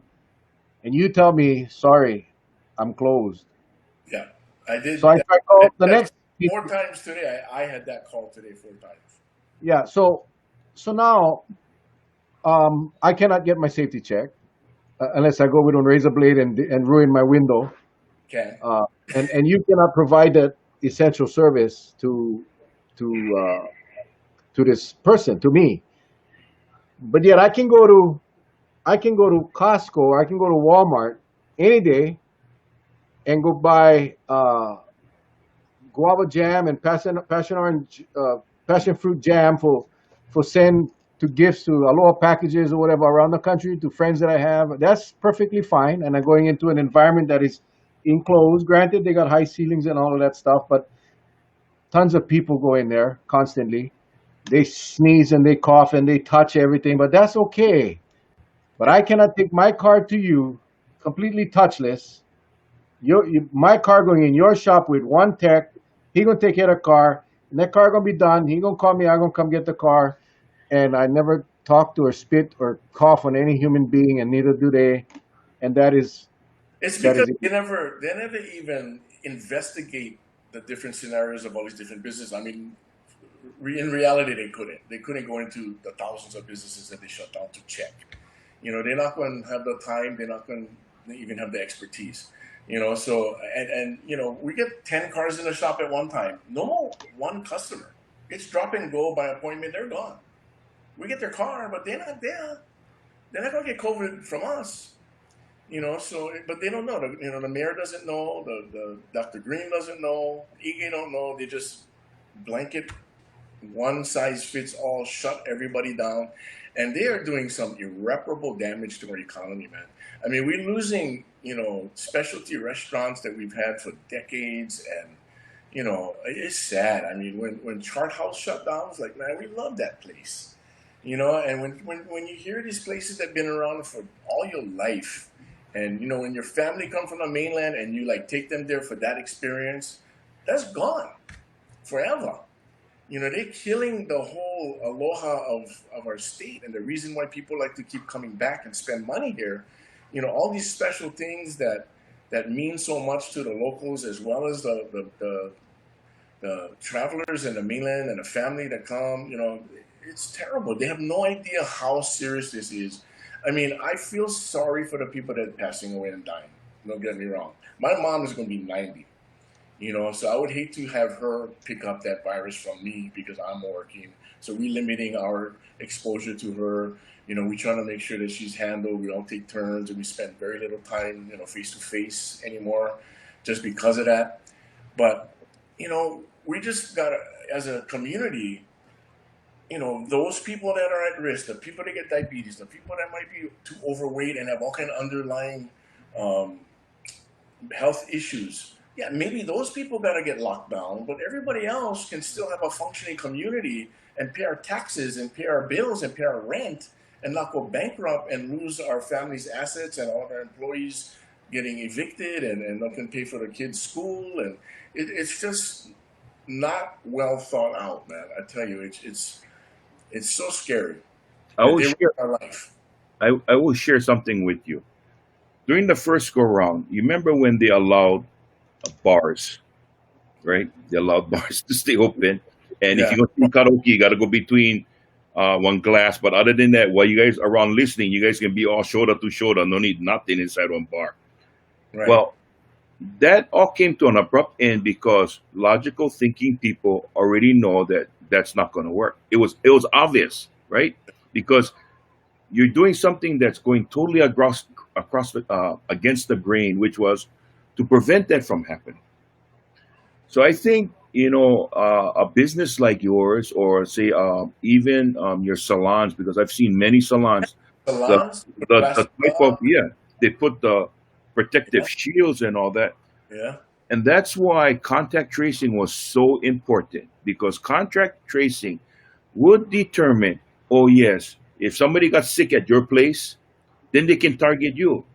and you tell me sorry, I'm closed. Yeah. I So did I that. try call the That's next. 4 times today. I had that call today 4 times. Yeah. So now I cannot get my safety check unless I go with a razor blade and ruin my window. Okay. Uh, and you cannot provide that essential service to to this person, to me. But yet I can go to Costco, or I can go to Walmart any day and go buy guava jam and passion fruit jam for send to gifts to Aloha packages or whatever around the country to friends that I have. That's perfectly fine, and I'm going into an environment that is enclosed. Granted, they got high ceilings and all of that stuff, but tons of people go in there constantly. They sneeze and they cough and they touch everything, but that's okay. But Yeah. I cannot take my car to you completely touchless. My car going in your shop with one tech. He gonna take care of the car, and that car gonna be done. He gonna call me. I gonna come get the car, and I never talk to or spit or cough on any human being, and neither do they. And It's that because is it. they never even investigate the different scenarios of all these different businesses. I mean, in reality, they couldn't. They couldn't go into the thousands of businesses that they shut down to check. They're not going to have the time. They're not going to even have the expertise. So and we get 10 cars in the shop at one time. No one customer. It's drop and go by appointment. They're gone. We get their car, but they're not there. They're not going to get COVID from us. So but they don't know. The mayor doesn't know. The Dr. Green doesn't know. EGA don't know. They just blanket one size fits all, shut everybody down, and they are doing some irreparable damage to our economy, man. I mean, we're losing, specialty restaurants that we've had for decades, and it's sad. I mean, when Chart House shut down, it's like, man, we love that place, and when you hear these places that have been around for all your life, and when your family come from the mainland and you like take them there for that experience, that's gone forever. You know, they're killing the whole aloha of our state, and the reason why people like to keep coming back and spend money here. You know, all these special things that mean so much to the locals as well as the travelers in the mainland and the family that come. You know, it's terrible. They have no idea how serious this is. I mean, I feel sorry for the people that are passing away and dying. Don't get me wrong. My mom is going to be 90. You know, so I would hate to have her pick up that virus from me because I'm working. So we're limiting our exposure to her. You know, we're trying to make sure that she's handled. We don't take turns, and we spend very little time, you know, face to face anymore, just because of that. But you know, we just got to, as a community, you know, those people that are at risk, the people that get diabetes, the people that might be too overweight and have all kind of underlying um, health issues. Yeah, maybe those people got to get locked down, but everybody else can still have a functioning community and pay our taxes and pay our bills and pay our rent and not go bankrupt and lose our family's assets and all of our employees getting evicted and not can pay for their kids' school. And it's just not well thought out, man. I tell you, it's so scary I that will they ruin share. our life. I will share something with you. During the first go round, you remember when they allowed bars, right? They allowed bars to stay open, and if Yeah, you go to karaoke, you got to go between one glass. But other than that, while you guys are around listening, you guys can be all shoulder to shoulder. No need nothing inside one bar. right. Well, that all came to an abrupt end because logical thinking people already know that that's not going to work. It was obvious, right? Because you're doing something that's going totally against the grain, which was to prevent that from happening. So I think a business like yours, or say even your salons, because I've seen many salons, the Salons, put the plastic type of, on. yeah, they put the Yeah, protective shields and all that. yeah, And that's why contact tracing was so important, because contact tracing would determine, oh, yes, if somebody got sick at your place, then they can target you.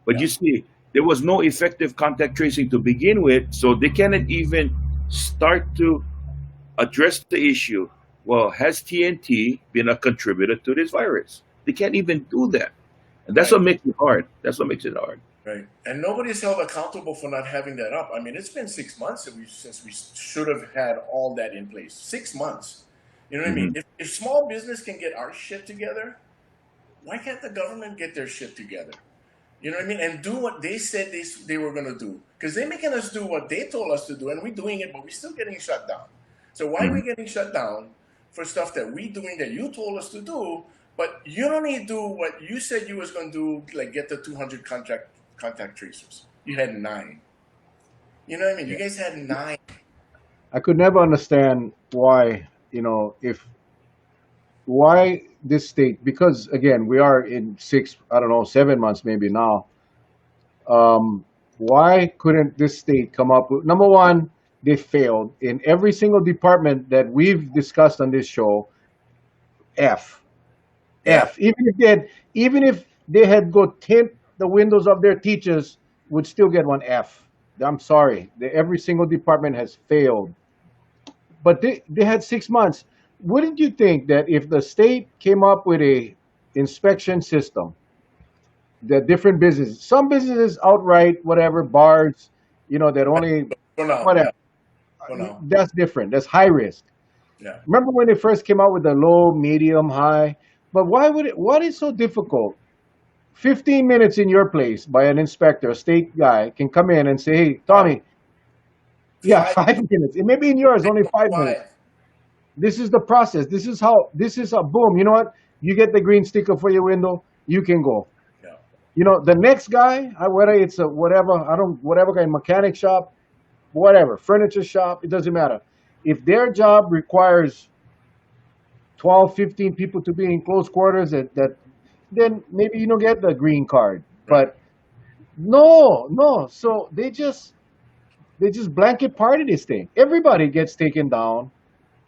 But yeah. you see, there was no effective contact tracing to begin with, so they cannot even start to address the issue. Well, has TNT been a contributor to this virus? They can't even do that. And that's Right. what makes it hard. That's what makes it hard. Right. And nobody's held accountable for not having that up. I mean, it's been 6 months since we should have had all that in place. 6 months. You know what I mean? Hmm. If small business can get our shit together, why can't the government get their shit together? You know what I mean? And do what they said they were going to do. Because they're making us do what they told us to do, and we're doing it, but we're still getting shut down. So why are Hmm. we getting shut down for stuff that we doing that you told us to do, but you don't need to do what you said you was going to do, like get the 200 contact tracers. You had 9. You know what I mean? You guys had 9. I could never understand why, if why this state, because again, we are in six, I don't know, 7 months maybe now. Why couldn't this state come up with, number one, they failed in every single department that we've discussed on this show. F. Yeah, Even if they had go tint the windows of their teachers, would still get one F. I'm sorry. Every single department has failed. But they had 6 months. Wouldn't you think that if the state came up with a inspection system, that different businesses, some businesses outright, whatever, bars, that only, for now. whatever, Yeah, for now. that's different. That's high risk. Yeah. Remember when they first came out with the low, medium, high? But what is so difficult? 15 minutes in your place by an inspector, a state guy, can come in and say, hey, Five. Tommy, yeah, 5. 5 minutes. It may be in yours, only 5 minutes. 5. This is the process. This is a boom. You know what? You get the green sticker for your window, you can go. Yeah. The next guy, whether it's a whatever, whatever kind, mechanic shop, whatever, furniture shop, it doesn't matter. If their job requires 12, 15 people to be in close quarters, then maybe you don't get the green card. Right. But no, no. So they just blanket party this thing. Everybody gets taken down,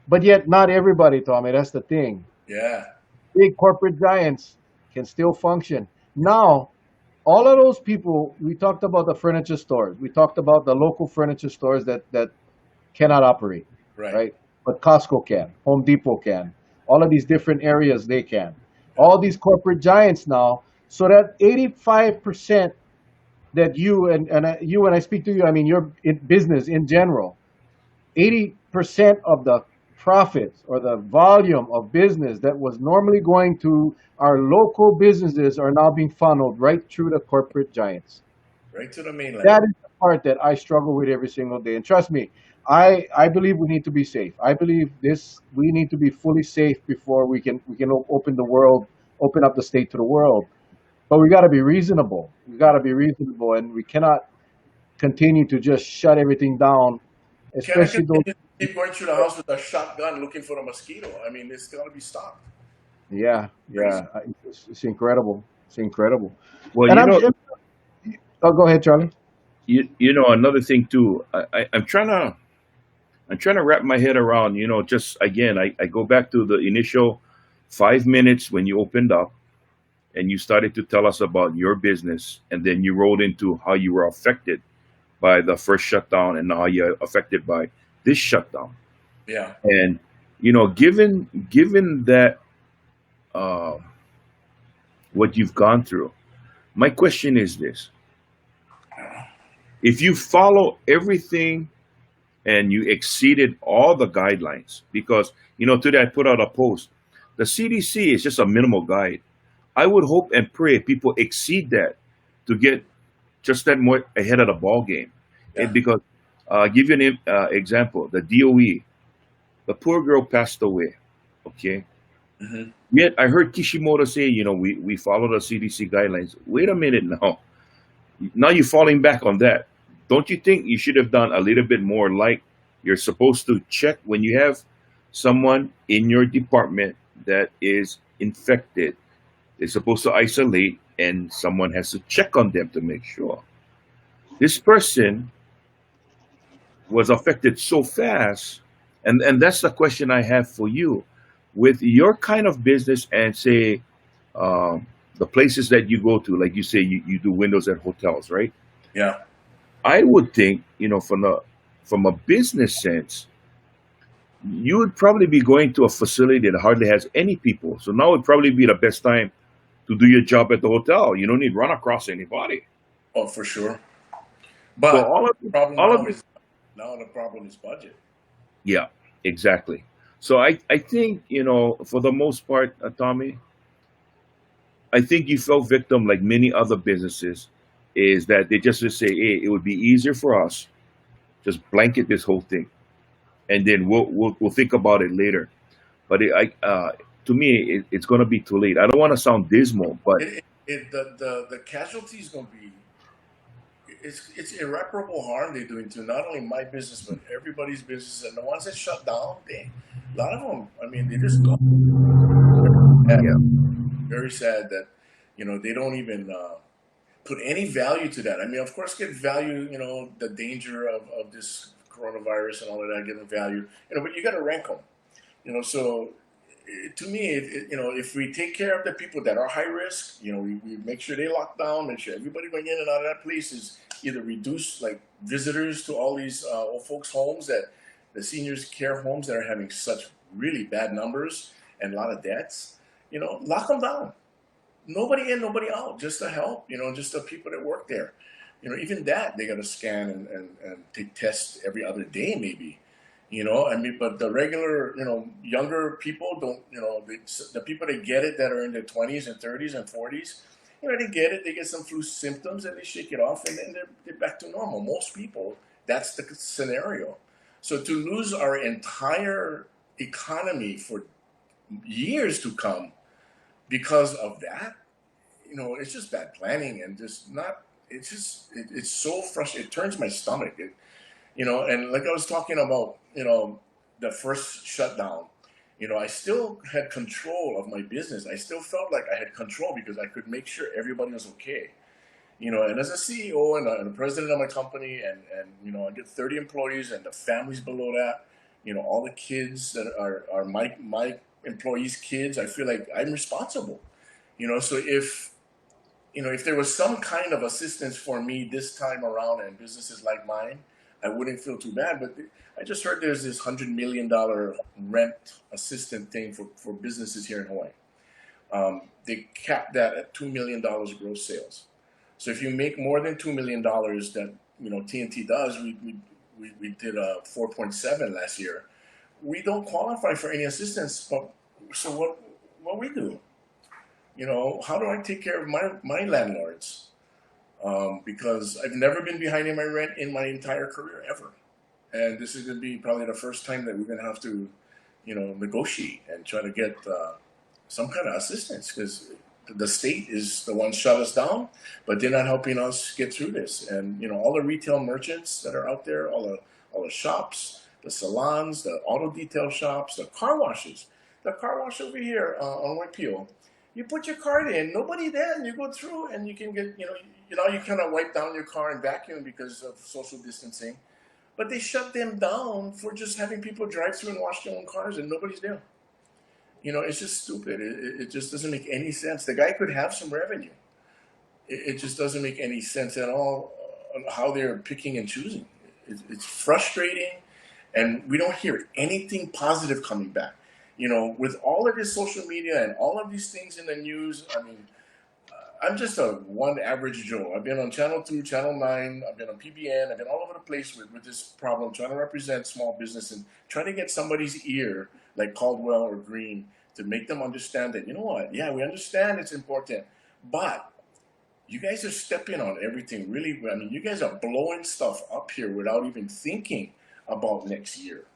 but yet not everybody, Tommy. That's the thing. Yeah. Big corporate giants can still function. Now, all of those people, we talked about the furniture stores. We talked about the local furniture stores that cannot operate, Right. right? but Costco can, Home Depot can, all of these different areas they can. All these corporate giants now, so that 85% that you and I speak to you, I mean your in business in general, 80% of the profits or the volume of business that was normally going to our local businesses are now being funneled right through the corporate giants. right to the mainland. That is the part that I struggle with every single day. And trust me, I believe we need to be safe. I believe this we need to be fully safe before we can open the world, open up the state to the world. But we got to be reasonable. We got to be reasonable, and we cannot continue to just shut everything down, Can I especially those. continue to keep going through the house with a shotgun looking for a mosquito? I mean, it's got to be stopped. Yeah, Crazy. yeah, it's incredible. It's incredible. Well, And you I'm. know, Oh, go ahead, Charlie. you know another thing too. I'm trying to wrap my head around. Just again, I go back to the initial 5 minutes when you opened up and you started to tell us about your business, and then you rolled into how you were affected by the first shutdown and how you're affected by this shutdown. Yeah. And given that uh, what you've gone through, my question is this: if you follow everything and you exceeded all the guidelines, because today I put out a post, the CDC is just a minimal guide. I would hope and pray people exceed that to get just that more ahead of the ball game. Yeah. Because give you an example, the DOE, the poor girl passed away. Okay. Hmm. Yet I heard Kishimoto say, we follow the CDC guidelines. Wait a minute now. Now you're falling back on that. Don't you think you should have done a little bit more, like you're supposed to check when you have someone in your department that is infected? They're supposed to isolate, and someone has to check on them to make sure. This person was affected so fast, and that's the question I have for you. With your kind of business and say the places that you go to, like you say you do windows at hotels, right? Yeah. I would think, from a business sense, you would probably be going to a facility that hardly has any people. So now would probably be the best time to do your job at the hotel. You don't need to run across anybody. Oh, for sure. So But the problem all now of it, is now the problem is budget. yeah, exactly. So I think, for the most part, Tommy, I think you fell victim like many other businesses, is that they just say, hey, it would be easier for us just blanket this whole thing, and then we'll think about it later. But to me, it's going to be too late. I don't want to sound dismal, but The casualty is going to be it's irreparable harm they're doing to not only my business but everybody's business, and the ones that shut down, a lot of them. I mean, they just gone. yeah, Very sad that they don't even put any value to that. I mean, of course, give value. The danger of this coronavirus and all of that. Give them value. But you got to rank them. So to me, if we take care of the people that are high risk, we make sure they lock down, make sure everybody going in and out of that place is either reduce like visitors to all these old folks' homes, that the seniors care homes that are having such really bad numbers and a lot of debts. Lock them down. Nobody in, nobody out, just to help. Just the people that work there. Even that they got to scan and take tests every other day, maybe. I mean, but the regular, younger people don't, the people that get it that are in their 20s and 30s and 40s, they get it, they get some flu symptoms and they shake it off, and then they're back to normal. Most people, that's the scenario. So to lose our entire economy for years to come because of that, it's just bad planning and just not, it's so frustrating. It turns my stomach. And like I was talking about, the first shutdown, I still had control of my business. I still felt like I had control because I could make sure everybody was okay. And as a CEO and a president of my company, and I get 30 employees and the families below that, all the kids that are my employees' kids, I feel like I'm responsible. So if there was some kind of assistance for me this time around and businesses like mine, I wouldn't feel too bad. But I just heard there's this $100 million rent assistant thing for businesses here in Hawaii. They capped that at $2 million gross sales. So if you make more than $2 million, that T&T does, we did a 4.7 last year. We don't qualify for any assistance. But so what we do? How do I take care of my landlords? Because I've never been behind in my rent in my entire career ever, and this is going to be probably the first time that we're going to have to, negotiate and try to get some kind of assistance, because the state is the one shut us down, but they're not helping us get through this. And all the retail merchants that are out there, all the shops, the salons, the auto detail shops, the car washes, the car wash over here on Waipio. You put your card in, nobody there, and you go through, and you can get, you kind of wipe down your car and vacuum because of social distancing. But they shut them down for just having people drive through and wash their own cars, and nobody's there. It's just stupid. It just doesn't make any sense. The guy could have some revenue. It just doesn't make any sense at all how they're picking and choosing. It's frustrating, and we don't hear anything positive coming back. With all of this social media and all of these things in the news, I mean, I'm just one average Joe. I've been on Channel 2, Channel 9, I've been on PBN, I've been all over the place with this problem, trying to represent small business and trying to get somebody's ear, like Caldwell or Green, to make them understand that, yeah, we understand it's important, but you guys are stepping on everything really. I mean, you guys are blowing stuff up here without even thinking about next year.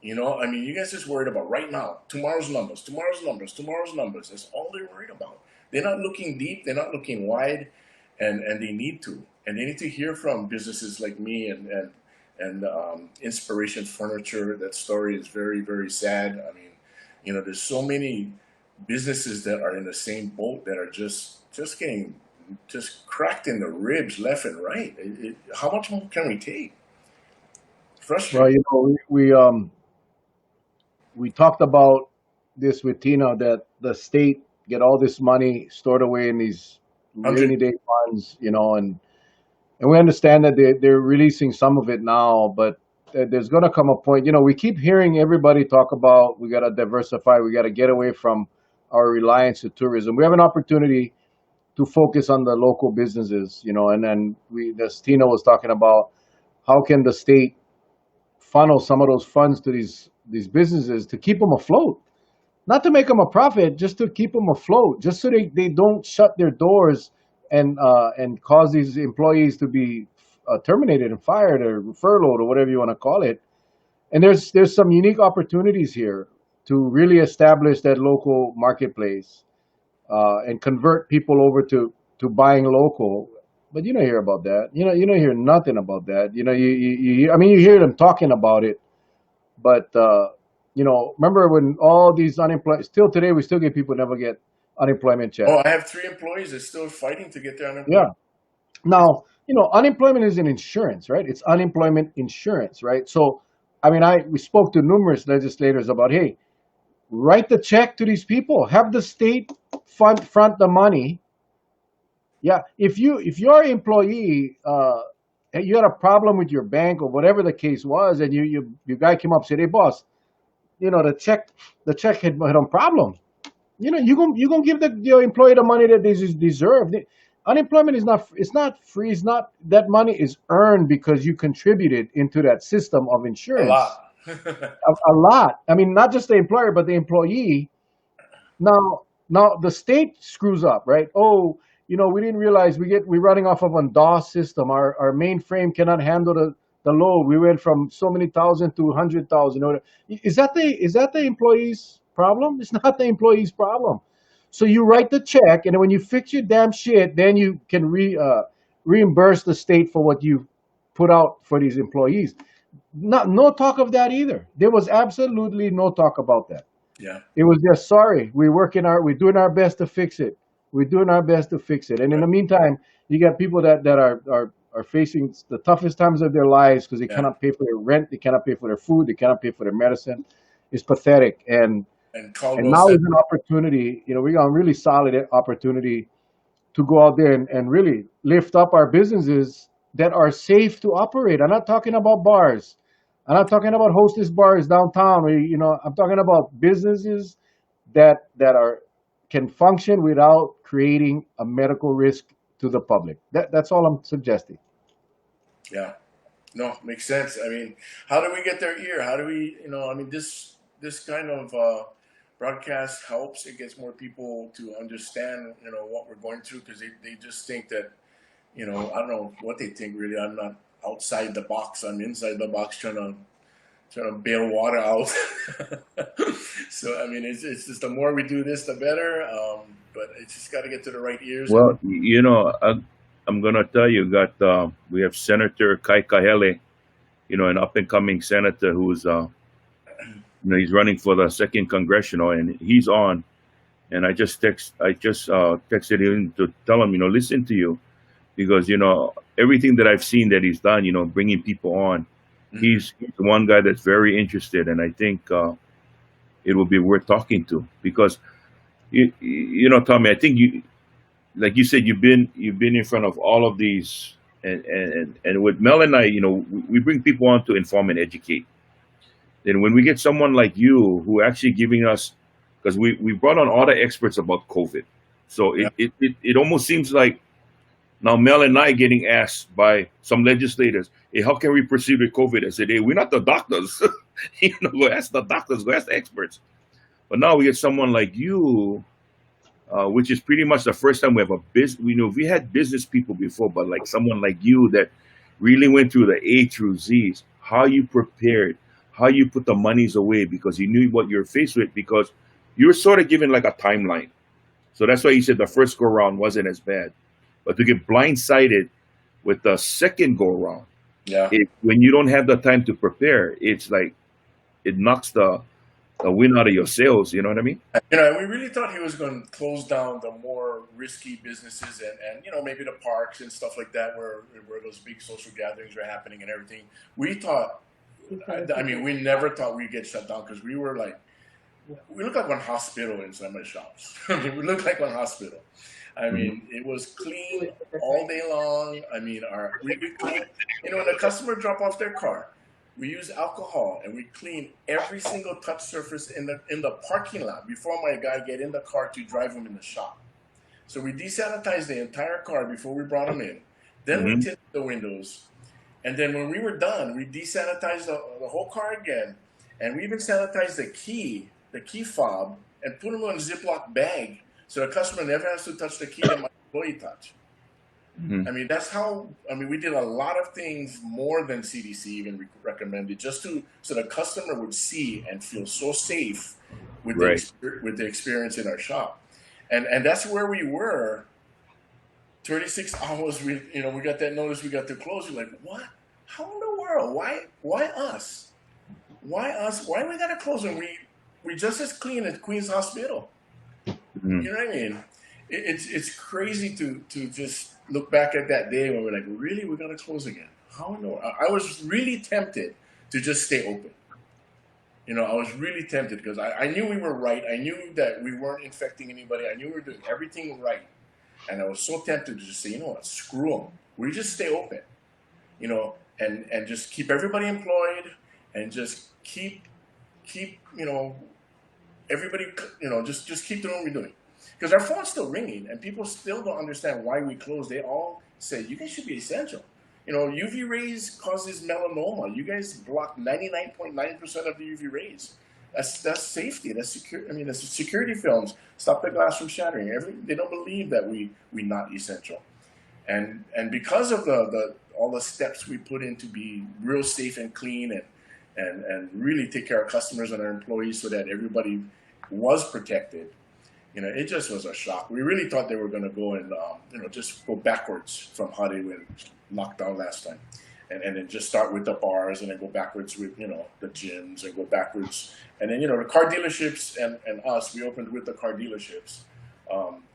I mean, you guys just worried about right now, tomorrow's numbers, tomorrow's numbers, tomorrow's numbers. That's all they're worried about. They're not looking deep. They're not looking wide, and they need to. And they need to hear from businesses like me and Inspiration Furniture. That story is very, very sad. I mean, there's so many businesses that are in the same boat that are just getting cracked in the ribs left and right. How much more can we take? Frustrating. Well, we talked about this with Tina, that the state get all this money stored away in these rainy day funds, and we understand that they're releasing some of it now, but there's going to come a point. We keep hearing everybody talk about we got to diversify, we got to get away from our reliance to tourism. We have an opportunity to focus on the local businesses, and then as Tina was talking about, how can the state funnel some of those funds to these businesses to keep them afloat, not to make them a profit, just to keep them afloat, just so they don't shut their doors and cause these employees to be terminated and fired or furloughed or whatever you want to call it. And there's some unique opportunities here to really establish that local marketplace and convert people over to buying local. But you don't hear about that. You don't hear nothing about that. You hear them talking about it, but remember when all these unemployed, still today we still get people who never get unemployment check. Oh, I have 3 employees that are still fighting to get their unemployment. Yeah. Now, unemployment is an insurance, right? It's unemployment insurance, right? So, we spoke to numerous legislators about, hey, write the check to these people, have the state front the money. Yeah, if your employee, you had a problem with your bank or whatever the case was, and your guy came up and said, "Hey, boss, the check had a problem." You gonna give your employee the money that they deserve. Unemployment is not free. It's not, that money is earned because you contributed into that system of insurance. A lot. A lot. Not just the employer, but the employee. Now the state screws up, right? Oh, we didn't realize we're running off of a DOS system. Our mainframe cannot handle the load. We went from so many thousand to 100,000. Is that the employee's problem? It's not the employee's problem. So you write the check, and then when you fix your damn shit, then you can reimburse the state for what you put out for these employees. No talk of that either. There was absolutely no talk about that. Yeah. It was just, sorry, we're doing our best to fix it. We're doing our best to fix it. And in the meantime, you got people that are facing the toughest times of their lives because they cannot pay for their rent, they cannot pay for their food, they cannot pay for their medicine. It's pathetic. And now is an opportunity, we got a really solid opportunity to go out there and really lift up our businesses that are safe to operate. I'm not talking about bars. I'm not talking about hostess bars downtown. I'm talking about businesses that are can function without creating a medical risk to the public. That's all I'm suggesting. Yeah. No, makes sense. I mean, how do we get their ear? How do we, I mean, this kind of broadcast helps. It gets more people to understand, what we're going through because they just think that, I don't know what they think really. I'm not outside the box. I'm inside the box trying to bail water out. So I mean, it's just the more we do this, the better. But it's just got to get to the right ears. And Well, I'm gonna tell you, got we have Senator Kai Kahele, an up and coming senator who's he's running for the second congressional, and he's on. And I just texted him to tell him, listen to you, because everything that I've seen that he's done, bringing people on, Mhm. he's the one guy that's very interested, and I think it will be worth talking to because Tommy, I think you, like you said, you've been in front of all of these, and with Mel and I, we bring people on to inform and educate. Then when we get someone like you who actually giving us, because we brought on all the experts about COVID, so Yeah. it almost seems like now Mel and I getting asked by some legislators, hey, how can we proceed with COVID? I said, hey, we're not the doctors. Go ask the doctors, go ask the experts. But now we get someone like you, which is pretty much the first time we have a business. We had business people before, but like someone like you that really went through the A through Z's, how you prepared, how you put the monies away because you knew what you're faced with because you were sort of given like a timeline. So that's why you said the first go round wasn't as bad. But to get blindsided with the second go round, Yeah. when you don't have the time to prepare, it's like it knocks the wind out of your sails. You know what I mean? We really thought he was going to close down the more risky businesses and maybe the parks and stuff like that where those big social gatherings were happening and everything. We thought, I mean, we never thought we'd get shut down because we were like, we look like one hospital in some of the shops. I mean, we look like one hospital. I Mhm. mean, it was clean all day long. I mean, we clean. When the customer drop off their car, we use alcohol and we clean every single touch surface in the parking lot before my guy get in the car to drive him in the shop. So we desanitized the entire car before we brought him in. Then we Mhm. tinted the windows, and then when we were done, we desanitized the whole car again, and we even sanitized the key fob, and put them in a Ziploc bag so the customer never has to touch the key that my employee touched. Mhm. I mean, that's how. I mean, we did a lot of things more than CDC even recommended, just so the customer would see and feel so safe with Right. with the experience in our shop, and that's where we were. 36 hours. We got that notice. We got to close. We're like, what? How in the world? Why us? Why us? Why we gotta close when we just as clean as Queens Hospital? Mhm. You know what I mean? It's crazy to just look back at that day when we're like, really, we're gonna close again? How no? I was really tempted to just stay open. I was really tempted because I knew we were right. I knew that we weren't infecting anybody. I knew we were doing everything right, and I was so tempted to just say, you know what, screw them. We just stay open. And just keep everybody employed, and just keep everybody, just keep doing what we're doing. Because our phone's still ringing, and people still don't understand why we close. They all say, you guys should be essential. UV rays causes melanoma. You guys block 99.9% of the UV rays. That's safety. That's secure. I mean, that's security films. Stop the glass from shattering. They don't believe that we not essential. And because of the all the steps we put in to be real safe and clean and really take care of customers and our employees so that everybody was protected. It just was a shock. We really thought they were going to go and just go backwards from how they went locked down last time, and then just start with the bars and then go backwards with the gyms and go backwards, and then the car dealerships and us. We opened with the car dealerships.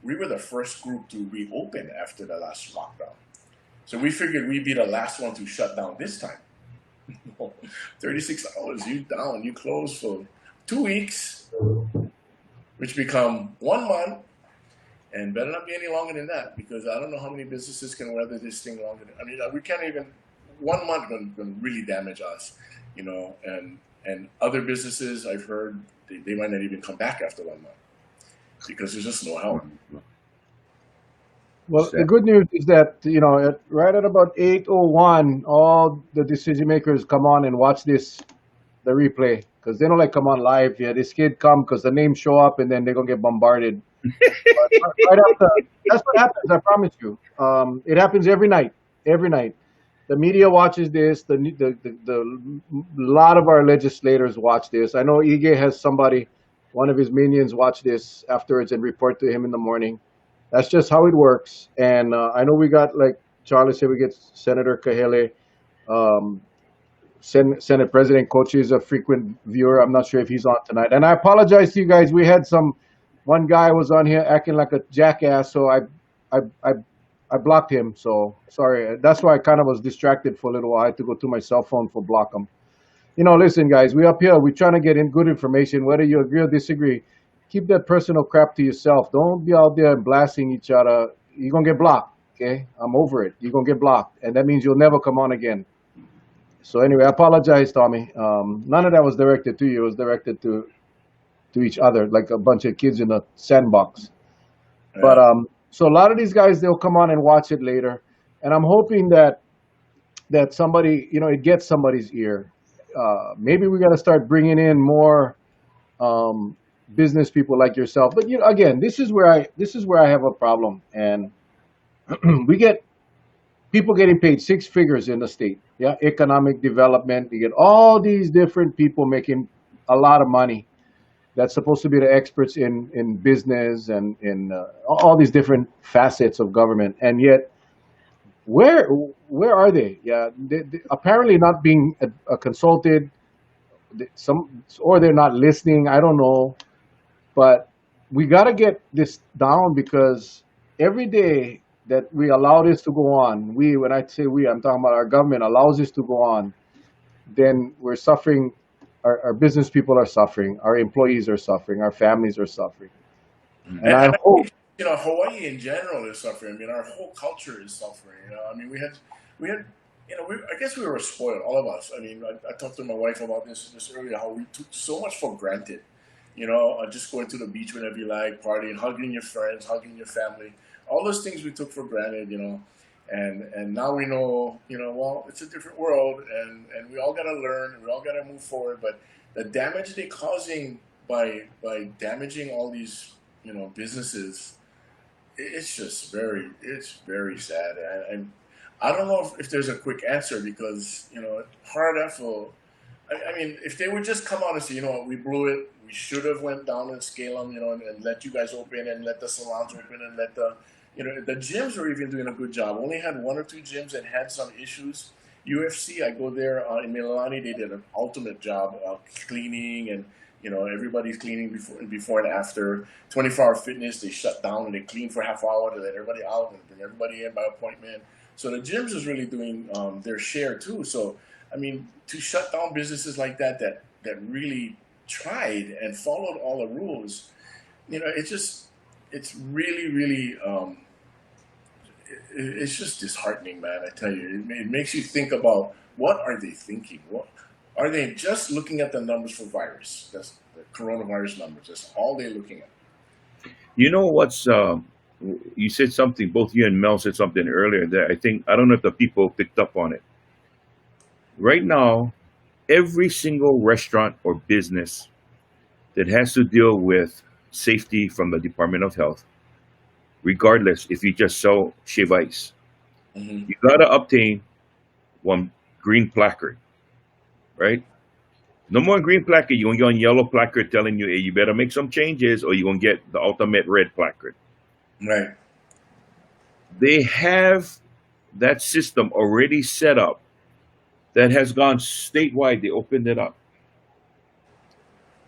We were the first group to reopen after the last lockdown, so we figured we'd be the last one to shut down this time. 36 hours, you down, you close for 2 weeks, which become 1 month, and better not be any longer than that, because I don't know how many businesses can weather this thing longer. I mean, we can't even 1 month going to really damage us, and other businesses I've heard they might not even come back after 1 month because there's just no help. Well, the good news is that right at about 8:01, all the decision makers come on and watch the replay, because they don't like come on live. Yeah, this kid come because the names show up and then they're gonna get bombarded. But right after, that's what happens. I promise you. It happens every night. Every night, the media watches this. The lot of our legislators watch this. I know Ige has somebody, one of his minions, watch this afterwards and report to him in the morning. That's just how it works. And I know we got, like Charlie said, we get Senator Kahele. Um, Senate President Kochi is a frequent viewer. I'm not sure if he's on tonight. And I apologize to you guys. We had one guy was on here acting like a jackass, so I I I blocked him. So sorry. That's why I kind of was distracted for a little while. I had to go to my cell phone for block him. Listen, guys, we up here. We're trying to get in good information, whether you agree or disagree. Keep that personal crap to yourself. Don't be out there and blasting each other. You're gonna get blocked. Okay, I'm over it. You're gonna get blocked, and that means you'll never come on again. So anyway, I apologize, Tommy. None of that was directed to you. It was directed to each other, like a bunch of kids in a sandbox. But Yeah. so a lot of these guys, they'll come on and watch it later, and I'm hoping that somebody, it gets somebody's ear. Maybe we got to start bringing in more um, business people like yourself. But again, this is where I have a problem, and we get people getting paid six figures in the state. Yeah, economic development. You get all these different people making a lot of money. That's supposed to be the experts in business and in all these different facets of government, and yet where where are they? Yeah, they apparently not being consulted. Some, or they're not listening. I don't know, but we got to get this down, because every day that we allow this to go on, when I say we, I'm talking about our government allows this to go on, then we're suffering. Our business people are suffering. Our employees are suffering. Our families are suffering. And I And I hope. think Hawaii in general is suffering. I mean, our whole culture is suffering. I mean, we had I guess we were spoiled, all of us. I mean, I talked to my wife about this earlier, how we took so much for granted. Just going to the beach whenever you like, partying, hugging your friends, hugging your family, all those things we took for granted. And now we know, well, it's a different world, and we all got to learn, and we all got to move forward. But the damage they're causing by damaging all these businesses, it's very sad. And I don't know if there's a quick answer, because hard effort. I mean, if they would just come out and say, what, we blew it, we should have went down and scale them, and let you guys open, and let the salons open, and let the gyms are even doing a good job. Only had one or two gyms that had some issues. UFC, I go there in Mililani, they did an ultimate job cleaning, and everybody's cleaning before and after. 24-hour fitness, they shut down and they clean for half hour to let everybody out and bring everybody in by appointment. So the gyms is really doing their share too. So I mean, to shut down businesses like that really tried and followed all the rules, it's really, really, it's just disheartening, man. I tell you, it makes you think about, what are they thinking? What are they just looking at the numbers for virus? That's the coronavirus numbers. That's all they're looking at. You know what's you said something, both you and Mel said something earlier that I don't know if the people picked up on it. Right now, every single restaurant or business that has to deal with safety from the Department of Health, regardless if you just sell shave ice, Hmm. you gotta obtain one green placard, right? No more green placard. You're gonna get on yellow placard telling you, hey, you better make some changes, or you're gonna get the ultimate red placard. Right. They have that system already set up that has gone statewide. They opened it up.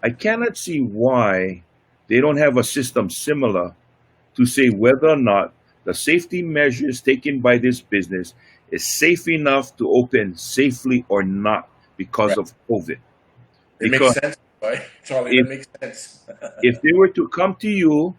I cannot see why they don't have a system similar to say whether or not the safety measures taken by this business is safe enough to open safely or not because Right. of COVID. It makes Because sense, right, Charlie? That if makes sense. if they were to come to you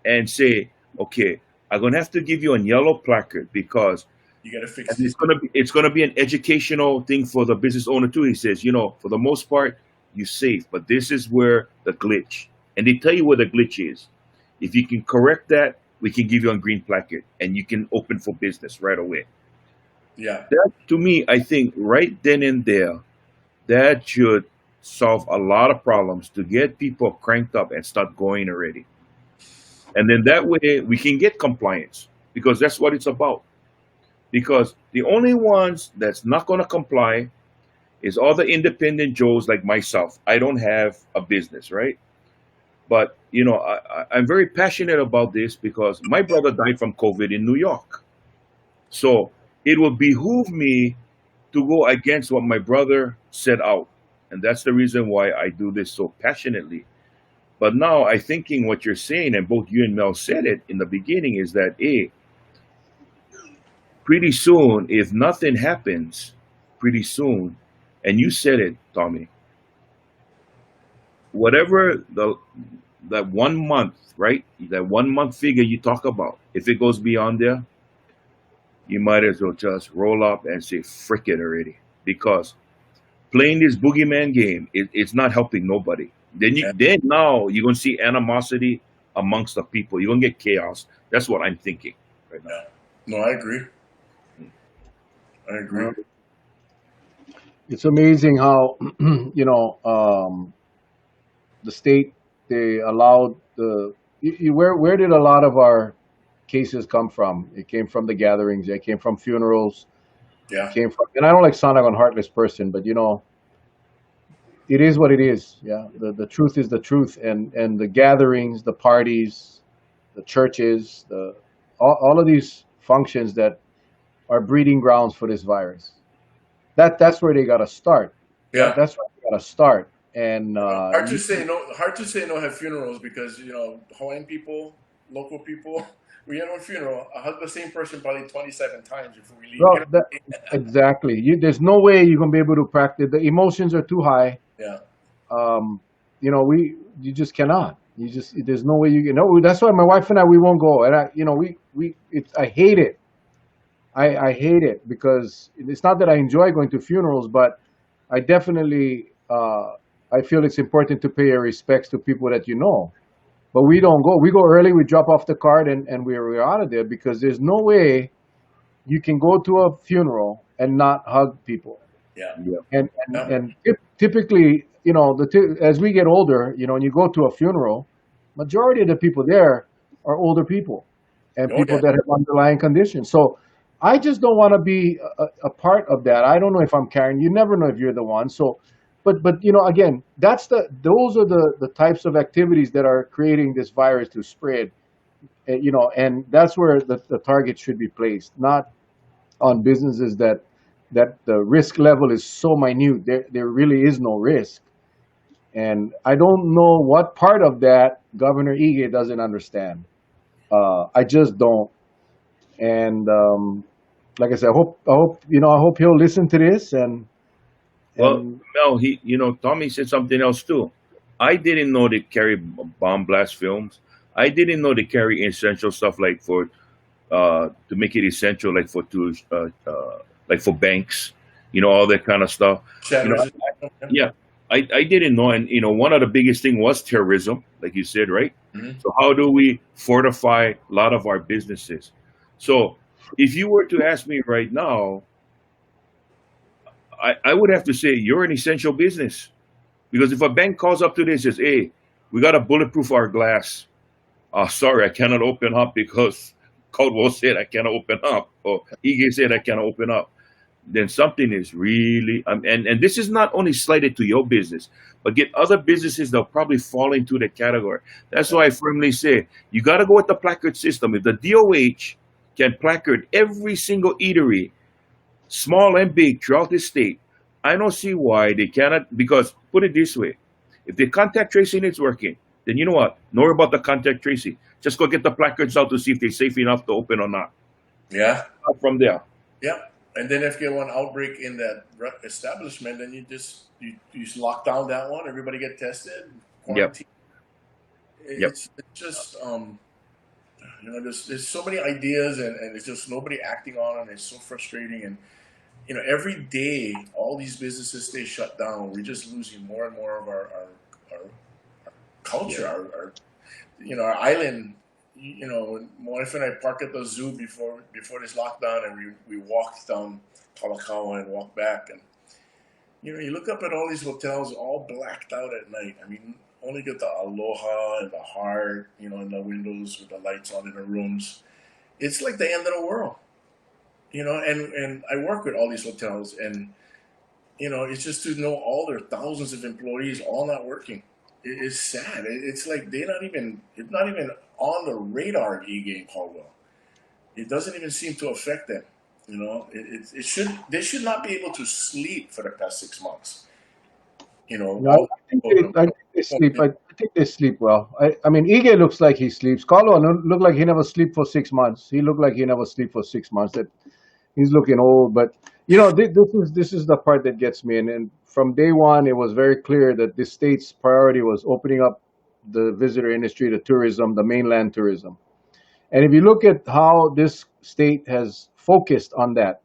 and say, Okay, I'm gonna have to give you a yellow placard because, You got to and fix this. it's gonna be an educational thing for the business owner too. He says, for the most part, you're safe, but this is where the glitch, and they tell you where the glitch is. If you can correct that, we can give you a green placard, and you can open for business right away. Yeah, That to me, I think right then and there, that should solve a lot of problems to get people cranked up and start going already. And then that way we can get compliance because that's what it's about. Because the only ones that's not going to comply is all the independent Joes like myself. I don't have a business, right? But I'm very passionate about this because my brother died from COVID in New York. So it will behoove me to go against what my brother set out. And that's the reason why I do this so passionately. But now I thinking what you're saying, and both you and Mel said it in the beginning, is that pretty soon, if nothing happens, pretty soon, and you said it, Tommy, whatever that 1 month, right? That 1 month figure you talk about, if it goes beyond there, you might as well just roll up and say frick it already. Because playing this boogeyman game, it's not helping nobody. yeah, Then now you're gonna see animosity amongst the people. You're gonna get chaos. That's what I'm thinking right now. yeah. No, I agree. I agree. Well, it's amazing how the state, they allowed where did a lot of our cases come from? It came from the gatherings. It came from funerals. It Yeah, came from, and I don't like sound like a heartless person, but it is what it is. Yeah, the truth is the truth, and the gatherings, the parties, the churches, all of these functions that are breeding grounds for this virus. That's where they got to start. yeah. That's where they got to start. And Hard to say no. Hard to say no have funerals because Hawaiian people, local people. We had a funeral. I hug the same person probably 27 times before we leave. well, exactly. There's no way you're gonna be able to practice. The emotions are too high. Yeah, Um, you just cannot. There's no way you can. No, that's why my wife and I, we won't go. And I hate it. I hate it because it's not that I enjoy going to funerals, but I definitely I feel it's important to pay your respects to people that you know. But we don't go. We go early. We drop off the card and we're out of there because there's no way you can go to a funeral and not hug people. yeah, Yeah. yeah, And typically, as we get older, and you go to a funeral, majority of the people there are older people and oh people yeah, that have underlying conditions. So I just don't want to be a part of that. I don't know if I'm carrying. You never know if you're the one. So, but again, those are the types of activities that are creating this virus to spread. And that's where the target should be placed, not on businesses that the risk level is so minute. There really is no risk. And I don't know what part of that Governor Ige doesn't understand. I just don't. And like I said, I hope he'll listen to this Well, and Mel, Tommy said something else too. I didn't know they carry bomb blast films. I didn't know they carry essential stuff like for to make it essential, like like for banks, all that kind of stuff. You know, shatters. yeah, I didn't know, and one of the biggest thing was terrorism, like you said, right? Mm-hmm. So how do we fortify a lot of our businesses? So if you were to ask me right now, I would have to say you're an essential business because if a bank calls up today and says, "Hey, we got to bulletproof our glass," sorry, I cannot open up because Caldwell said I cannot open up, or Ige said I cannot open up, then something is really and this is not only slighted to your business but get other businesses that'll probably fall into the category. That's why I firmly say you got to go with the placard system. If the DOH can placard every single eatery, small and big, throughout the state, I don't see why they cannot. Because put it this way, if the contact tracing is working, then you know what, know about the contact tracing, just go get the placards out to see if they're safe enough to open or not. Yeah, From there. yeah. And then if you get one outbreak in that establishment, then you just lock down that one. Everybody get tested, Yep. quarantine. Yep. It's just there's so many ideas, and it's just nobody acting on it. It's so frustrating, and every day all these businesses stay shut down. We're just losing more and more of our Yeah. culture, our island. My wife and I parked at the zoo before this lockdown, and we walked down Kalakaua and walked back, and you look up at all these hotels all blacked out at night. I mean, only get the aloha and the heart, in the windows with the lights on in the rooms. It's like the end of the world, and I work with all these hotels, and it's just to know all their thousands of employees all not working. It's sad. It's like it's not even on the radar of E-Game Caldwell. It doesn't even seem to affect them. They should not be able to sleep for the past 6 months. No, All I think they sleep. I think they sleep well. I mean, Ige looks like he sleeps. Carlo looked like he never sleep for 6 months. He looked like he never sleep for 6 months. That he's looking old. But this is the part that gets me. And from day one, it was very clear that the state's priority was opening up the visitor industry, the tourism, the mainland tourism. And if you look at how this state has focused on that,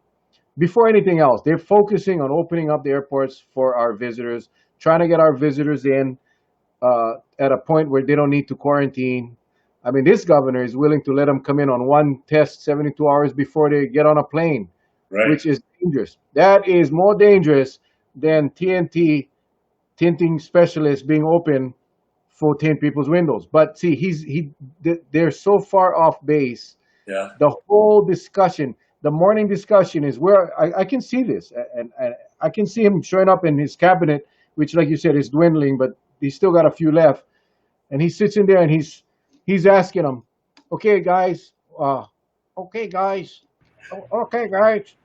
before anything else, they're focusing on opening up the airports for our visitors, trying to get our visitors in at a point where they don't need to quarantine. I mean, this governor is willing to let them come in on one test 72 hours before they get on a plane, right. which is dangerous. That is more dangerous than TNT tinting specialists being open for 10 people's windows. But see, they're so far off base. Yeah. The whole discussion, the morning discussion, is where I can see this, and I can see him showing up in his cabinet, which, like you said, is dwindling, but he's still got a few left. And he sits in there and he's asking them, "Okay, guys, okay, guys, okay, guys,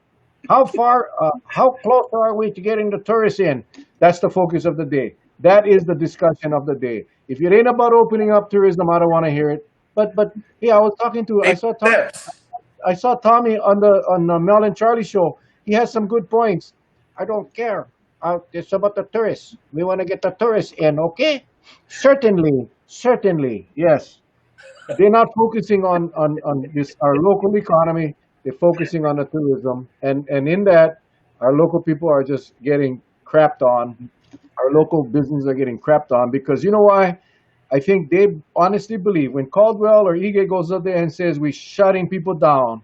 how close are we to getting the tourists in?" That's the focus of the day. That is the discussion of the day. If it ain't about opening up tourism, I don't want to hear it. But yeah, Baby steps. I saw Tommy on the Mel and Charlie show. He has some good points. I don't care. It's about the tourists. We want to get the tourists in, okay? Certainly, certainly, yes. They're not focusing on this our local economy. They're focusing on the tourism, and in that, our local people are just getting crapped on. Our local businesses are getting crapped on because you know why? I think they honestly believe when Caldwell or Ige goes up there and says we're shutting people down,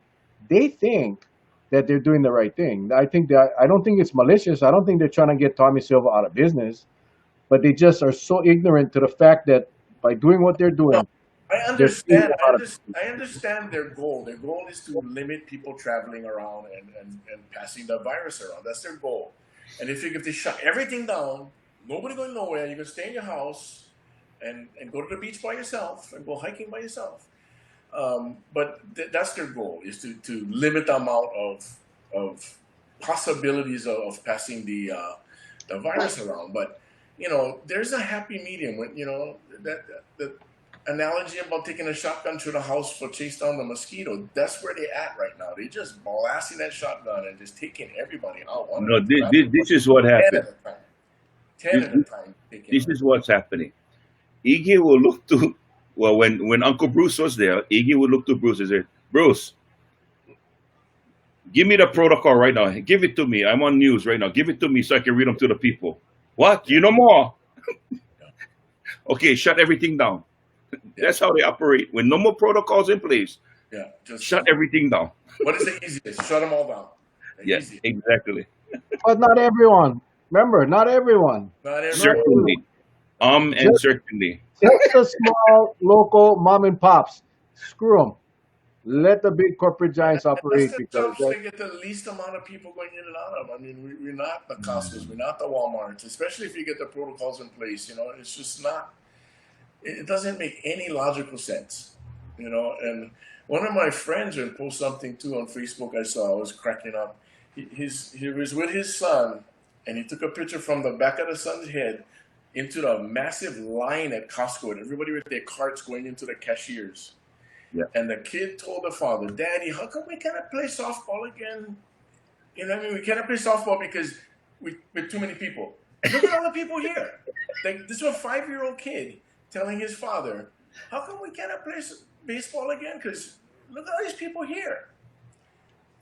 they think that they're doing the right thing. I don't think it's malicious. I don't think they're trying to get Tommy Silva out of business, but they just are so ignorant to the fact that by doing what they're No, doing, I they're stealing understand. a lot of people. I understand their goal. Their goal is to limit people traveling around and passing the virus around. That's their goal. And if they shut everything down, nobody going nowhere. You can stay in your house and go to the beach by yourself and go hiking by yourself. But that's their goal, is to limit the amount of possibilities of passing the virus around. But there's a happy medium when that analogy about taking a shotgun to the house for chase down the mosquito. That's where they at right now. They just blasting that shotgun and just taking everybody out one No, at a time. this is what 10 happened. at a time. 10 at a time. Taking This is what's happening. Iggy will look to, well, when Uncle Bruce was there, Iggy would look to Bruce and say, "Bruce, give me the protocol right now. Give it to me. I'm on news right now. Give it to me so I can read them to the people." What? You know more? Okay, shut everything down. That's how they operate. When no more protocols in place, Yeah, just shut everything down. what is the easiest? Shut them all down. The Yeah, easiest. exactly. But not everyone. Remember, not everyone. Not Not everyone. everyone. Certainly. And Just certainly. just the small local mom and pops. Screw them. Let the big corporate giants That's operate the because jobs they get the least amount of people going in and out of. I mean, we're not the Costco's, we're not the Walmarts, especially if you get the protocols in place. It's just not. It doesn't make any logical sense. And one of my friends would post something too on Facebook. I saw. I was cracking up. He was with his son, and he took a picture from the back of the son's head into the massive line at Costco, and everybody with their carts going into the cashiers. Yeah. And the kid told the father, "Daddy, how come we cannot play softball again? You know what I mean? We cannot play softball because with too many people. Look at all the people here." Like, this is a 5-year-old kid telling his father, "How come we cannot play baseball again? Because look at all these people here.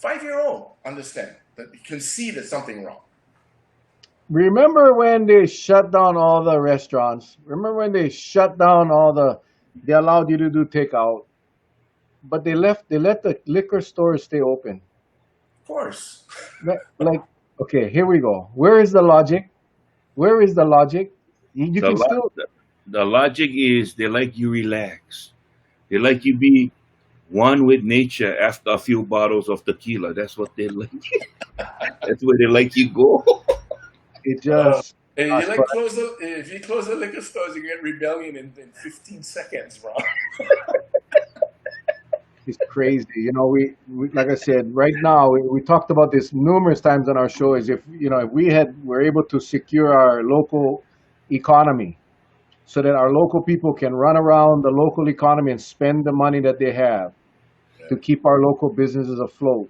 5-year-old understand that you can see there's something wrong. Remember when they shut down all the restaurants? Remember when they shut down all they allowed you to do takeout, but they let the liquor stores stay open. Of course. Like, okay, here we go. Where is the logic? Where is the logic? You The, can lo- still, the the logic is they like you relax. They like you be one with nature after a few bottles of tequila. That's what they like. That's where they like you go. it Uh, just, and you gosh, but like if you close the liquor stores, you get rebellion in 15 seconds, bro. it's crazy. We like I said, right now, we talked about this numerous times on our show, is if we were able to secure our local economy so that our local people can run around the local economy and spend the money that they have to keep our local businesses afloat.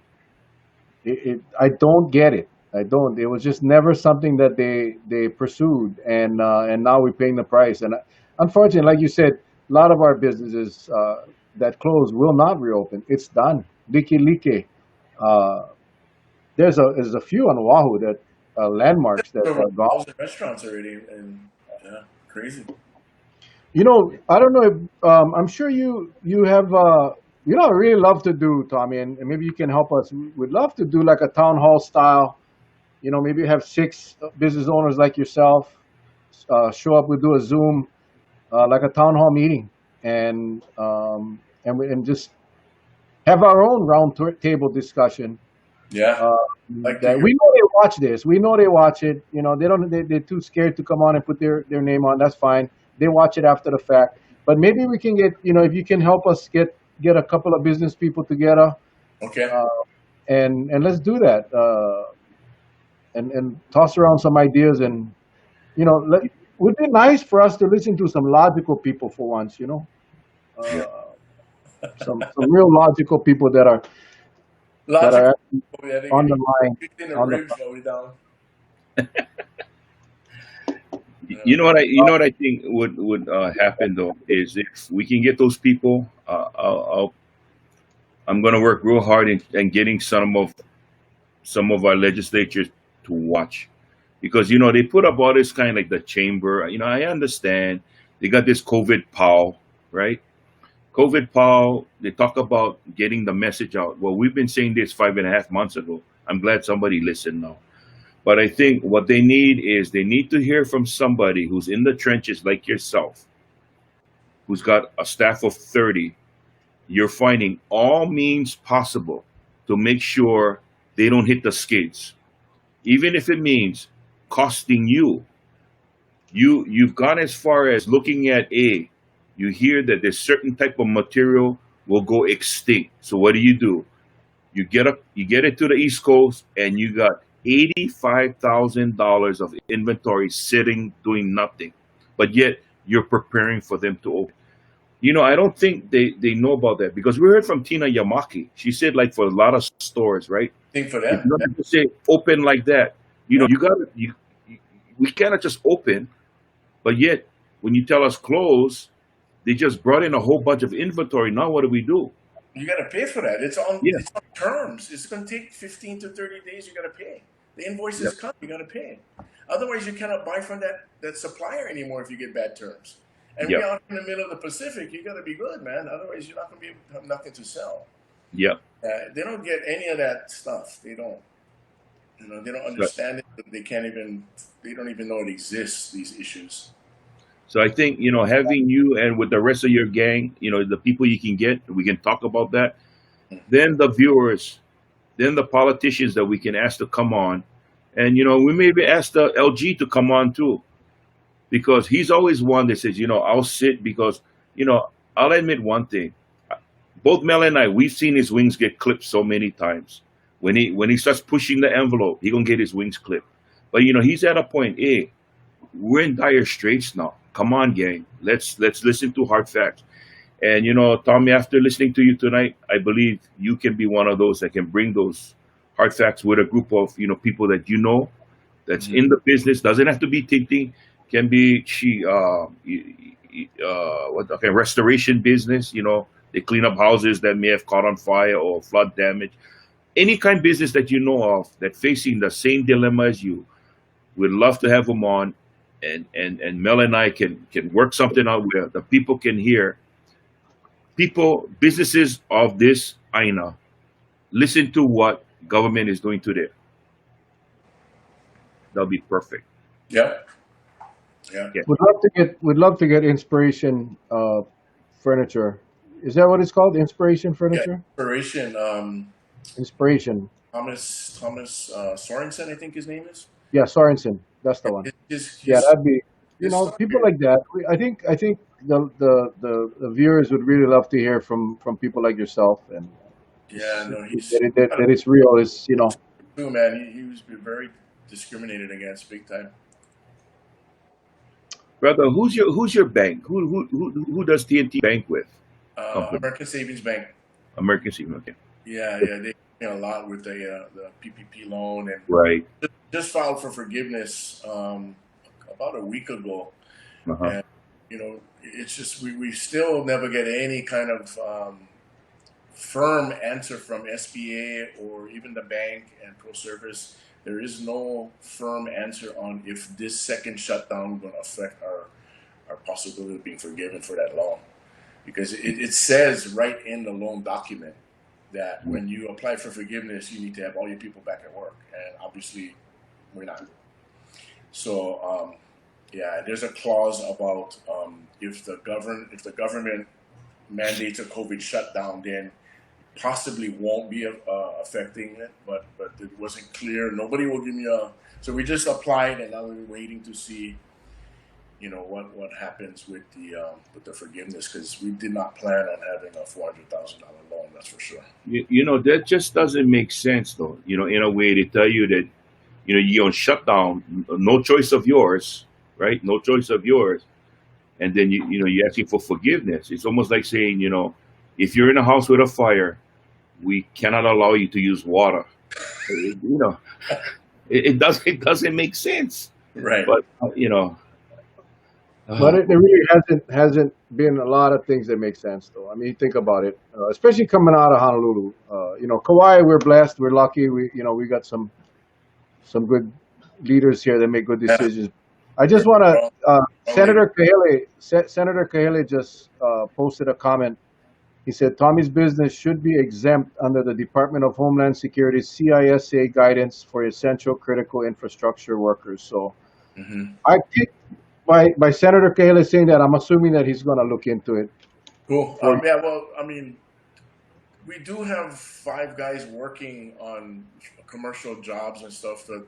I don't get it. I don't. It was just never something that they pursued, and now we're paying the price. And unfortunately, like you said, a lot of our businesses that closed will not reopen. It's done. Liki Like. Uh, there's a few on Oahu that landmarks that Over are gone. 1,000 restaurants already, and yeah, crazy. I don't know if I'm sure you have. I really love to do, Tommy, and maybe you can help us. We'd love to do like a town hall style. Maybe have six business owners like yourself show up. We do a Zoom, like a town hall meeting, and just have our own table discussion. Yeah, Uh, like to that hear. we know they watch this. We know they watch it. They don't. They're too scared to come on and put their name on. That's fine. They watch it after the fact. But maybe we can get. If you can help us get a couple of business people together, Okay. uh, and let's do that. And toss around some ideas, and would be nice for us to listen to some logical people for once. Yeah. Uh, some real logical people that are Logical. actually Yeah, they on get the line. kicked in the On the ribs all the way down. You Yeah. know what I think would happen though is if we can get those people. I'm going to work real hard in getting some of our legislatures to watch because they put up all this kind of like the chamber. I understand they got this COVID POW, right? COVID POW. They talk about getting the message out. Well, we've been saying this 5.5 months ago. I'm glad somebody listened now. But I think what they need is they need to hear from somebody who's in the trenches like yourself, who's got a staff of 30. You're finding all means possible to make sure they don't hit the skids, even if it means costing you. You've gone as far as looking at you hear that this certain type of material will go extinct. So what do? You get it to the East Coast, and you got $85,000 of inventory sitting doing nothing, but yet you're preparing for them to open. I don't think they know about that because we heard from Tina Yamaki. She said like for a lot of stores, right? Thing for If them. you're Yeah. going to say open like that, Yeah. you got to we cannot just open, but yet when you tell us close, they just brought in a whole bunch of inventory. Now what do we do? You got to pay for that. Yeah, It's on terms. It's going to take 15 to 30 days. You got to pay. The yep, invoices come. You got to pay. Otherwise, you cannot buy from that supplier anymore if you get bad terms. And we yep, out in the middle of the Pacific. You got to be good, man. Otherwise, you're not going to have nothing to sell. yep. They don't get any of that stuff. They don't. They don't So, understand it. They can't even. They don't even know it exists. These issues. so I think having you and with the rest of your gang, the people you can get, we can talk about that. Then the viewers, then the politicians that we can ask to come on, and we maybe ask the LG to come on too because he's always one that says, I'll sit because you know I'll admit one thing. Both Mel and I, we've seen his wings get clipped so many times. When he starts pushing the envelope, he gonna get his wings clipped. But he's at a point. Hey, we're in dire straits now. Come on, gang. Let's listen to hard facts. And Tommy, after listening to you tonight, I believe you can be one of those that can bring those hard facts with a group of people that that's Mhm. in the business. Doesn't have to be tinting. Can be what okay restoration business. They clean up houses that may have caught on fire or flood damage. Any kind of business that you know of that facing the same dilemma as you, we'd love to have them on, and Mel and I can work something out where the people can hear people, businesses of this INA, listen to what government is doing today. That'll be perfect. Yep. Yeah. Yeah. We'd love to get inspiration furniture. Is that what it's called? Inspiration Yeah. furniture? Inspiration. Inspiration. Thomas Sorensen, I think his name is. Yeah, Sorensen. That's the Yeah, one. Yeah, his that'd be, his son people here. like that. I think the viewers would really love to hear from people like yourself, and Yeah, just no, that it's real. Is too, man. He was very discriminated against, big time. Brother, who's your bank? Who does TNT bank with? Company. American Savings Bank. American Sigma. Okay. Yeah, they a lot with the PPP loan, and Right. just filed for forgiveness about a week ago. Uh-huh. And it's just we still never get any kind of firm answer from SBA or even the bank and Pro Service. There is no firm answer on if this second shutdown going to affect our possibility of being forgiven for that loan, because it says right in the loan document that when you apply for forgiveness, you need to have all your people back at work, and obviously we're not. So yeah, there's a clause about if the government mandates a COVID shutdown, then possibly won't be affecting it, but it wasn't clear. Nobody will give me so we just applied, and now we're waiting to see what happens with the forgiveness, because we did not plan on having a $400,000 loan, that's for sure. That just doesn't make sense, though. In a way, they tell you that you're on shutdown, no choice of yours, right? No choice of yours, and then you're asking for forgiveness. It's almost like saying, if you're in a house with a fire, we cannot allow you to use water. It doesn't make sense. Right. But but it really hasn't been a lot of things that make sense, though. I mean, think about it, especially coming out of Honolulu. Kauai, we're blessed, we're lucky. We got some good leaders here that make good Yeah. decisions. I just want to. Wrong leader. Senator Kahele just posted a comment. He said Tommy's business should be exempt under the Department of Homeland Security's CISA guidance for essential critical infrastructure workers. So Mhm. I think by Senator Kahele saying that, I'm assuming that he's going to look into it. Cool. For Yeah. Well, I mean, we do have 5 guys working on commercial jobs and stuff that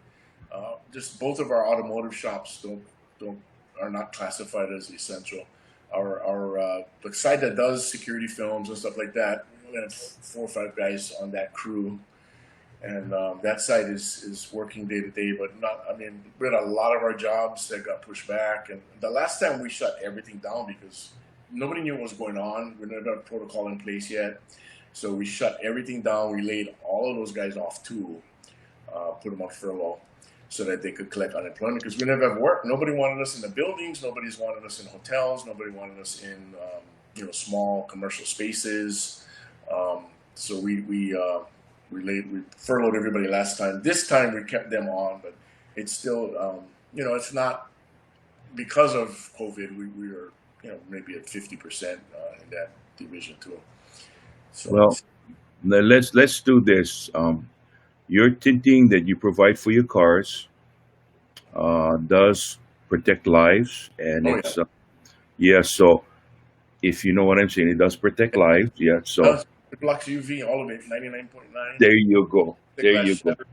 just both of our automotive shops don't are not classified as essential. Our the side that does security films and stuff like that, we have 4 or 5 guys on that crew, and that side is working day to day, but not. I mean, we had a lot of our jobs that got pushed back, and the last time we shut everything down because nobody knew what was going on. We didn't have a protocol in place yet, so we shut everything down. We laid all of those guys off too, put them on furlough, so that they could collect unemployment, because we never have work. Nobody wanted us in the buildings. Nobody's wanted us in hotels. Nobody wanted us in small commercial spaces. So we furloughed everybody last time. This time we kept them on, but it's still it's not because of COVID. We are maybe at 50% in that division too. So well, let's do this. Your tinting that you provide for your cars does protect lives, and oh yeah, it's yeah. So if you know what I'm saying, it does protect lives. Yeah. it So does. It blocks UV, all of it, 99.9. there you go. Thick There glass you go. shutter.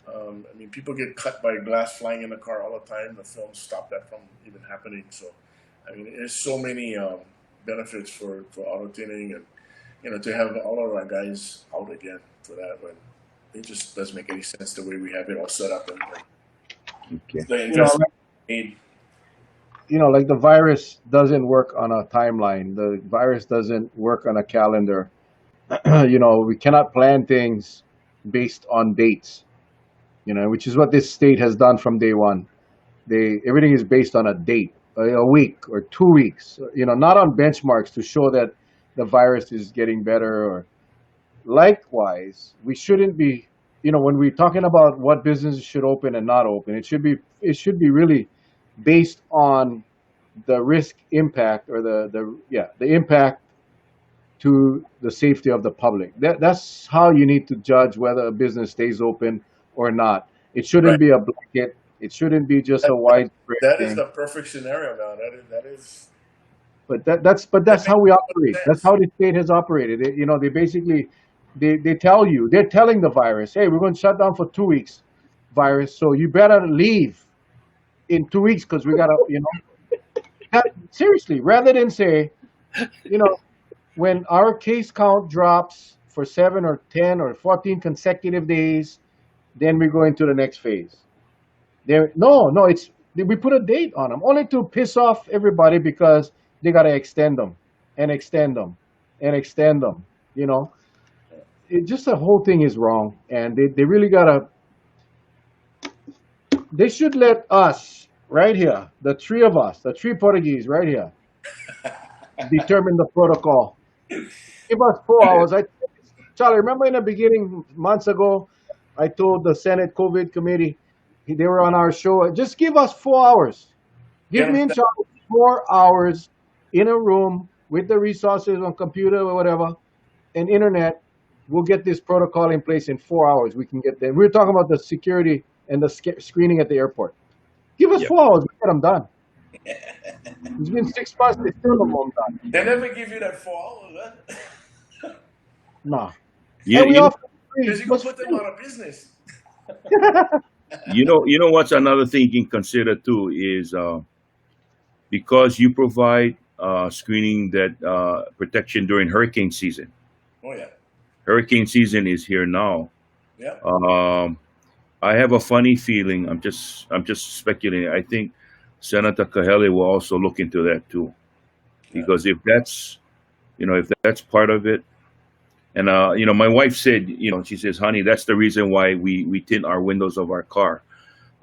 I mean, people get cut by glass flying in the car all the time. The film stopped that from even happening. So, I mean, there's so many benefits for auto tinting, and to have all of our guys out again for that, but it just doesn't make any sense the way we have it all set up. And Okay. the you know, investment made. like the virus doesn't work on a timeline. The virus doesn't work on a calendar. We cannot plan things based on dates. Which is what this state has done from day one. Everything is based on a date, a week or 2 weeks. Not on benchmarks to show that the virus is getting better. Or likewise, we shouldn't be, when we're talking about what businesses should open and not open, it should be really based on the risk impact, or the impact to the safety of the public. That's how you need to judge whether a business stays open or not. It shouldn't Right. be a blanket. It shouldn't be just a widespread That is thing. the perfect scenario now. That is But that's that makes how we so much operate. That's sense. how the state has operated. They basically they're telling the virus, hey, we're going to shut down for 2 weeks, virus. So you better leave in 2 weeks because we gotta, seriously, rather than say, you know, when our case count drops for 7 or 10 or 14 consecutive days, then we go into the next phase. No, it's we put a date on them only to piss off everybody because they gotta extend them and extend them and extend them. You know, it just the whole thing is wrong, and they really gotta. They should let us right here, the three of us, the three Portuguese right here, determine the protocol. Give us 4 hours. Charlie, remember in the beginning, months ago, I told the Senate COVID committee, they were on our show, just give us 4 hours. Get Give them me and set. Charlie 4 hours in a room with the resources on computer or whatever and internet. We'll get this protocol in place in 4 hours. We can get there. We were talking about the security and the screening at the airport. Give us Yeah. 4 hours. We get them done. It's been 6 months. They still don't want them done. They never give you that 4 hours, huh? Nah. You, And we you offer free. Because you can What's put them free? out of business. you know what's another thing you can consider too is because you provide screening that protection during hurricane season. Oh yeah, Hurricane season is here now. yeah. Um, I have a funny feeling. I'm just speculating. I think Senator Kahele will also look into that too, Yeah. because if that's part of it, and my wife said, she says, "Honey, that's the reason why we tint our windows of our car."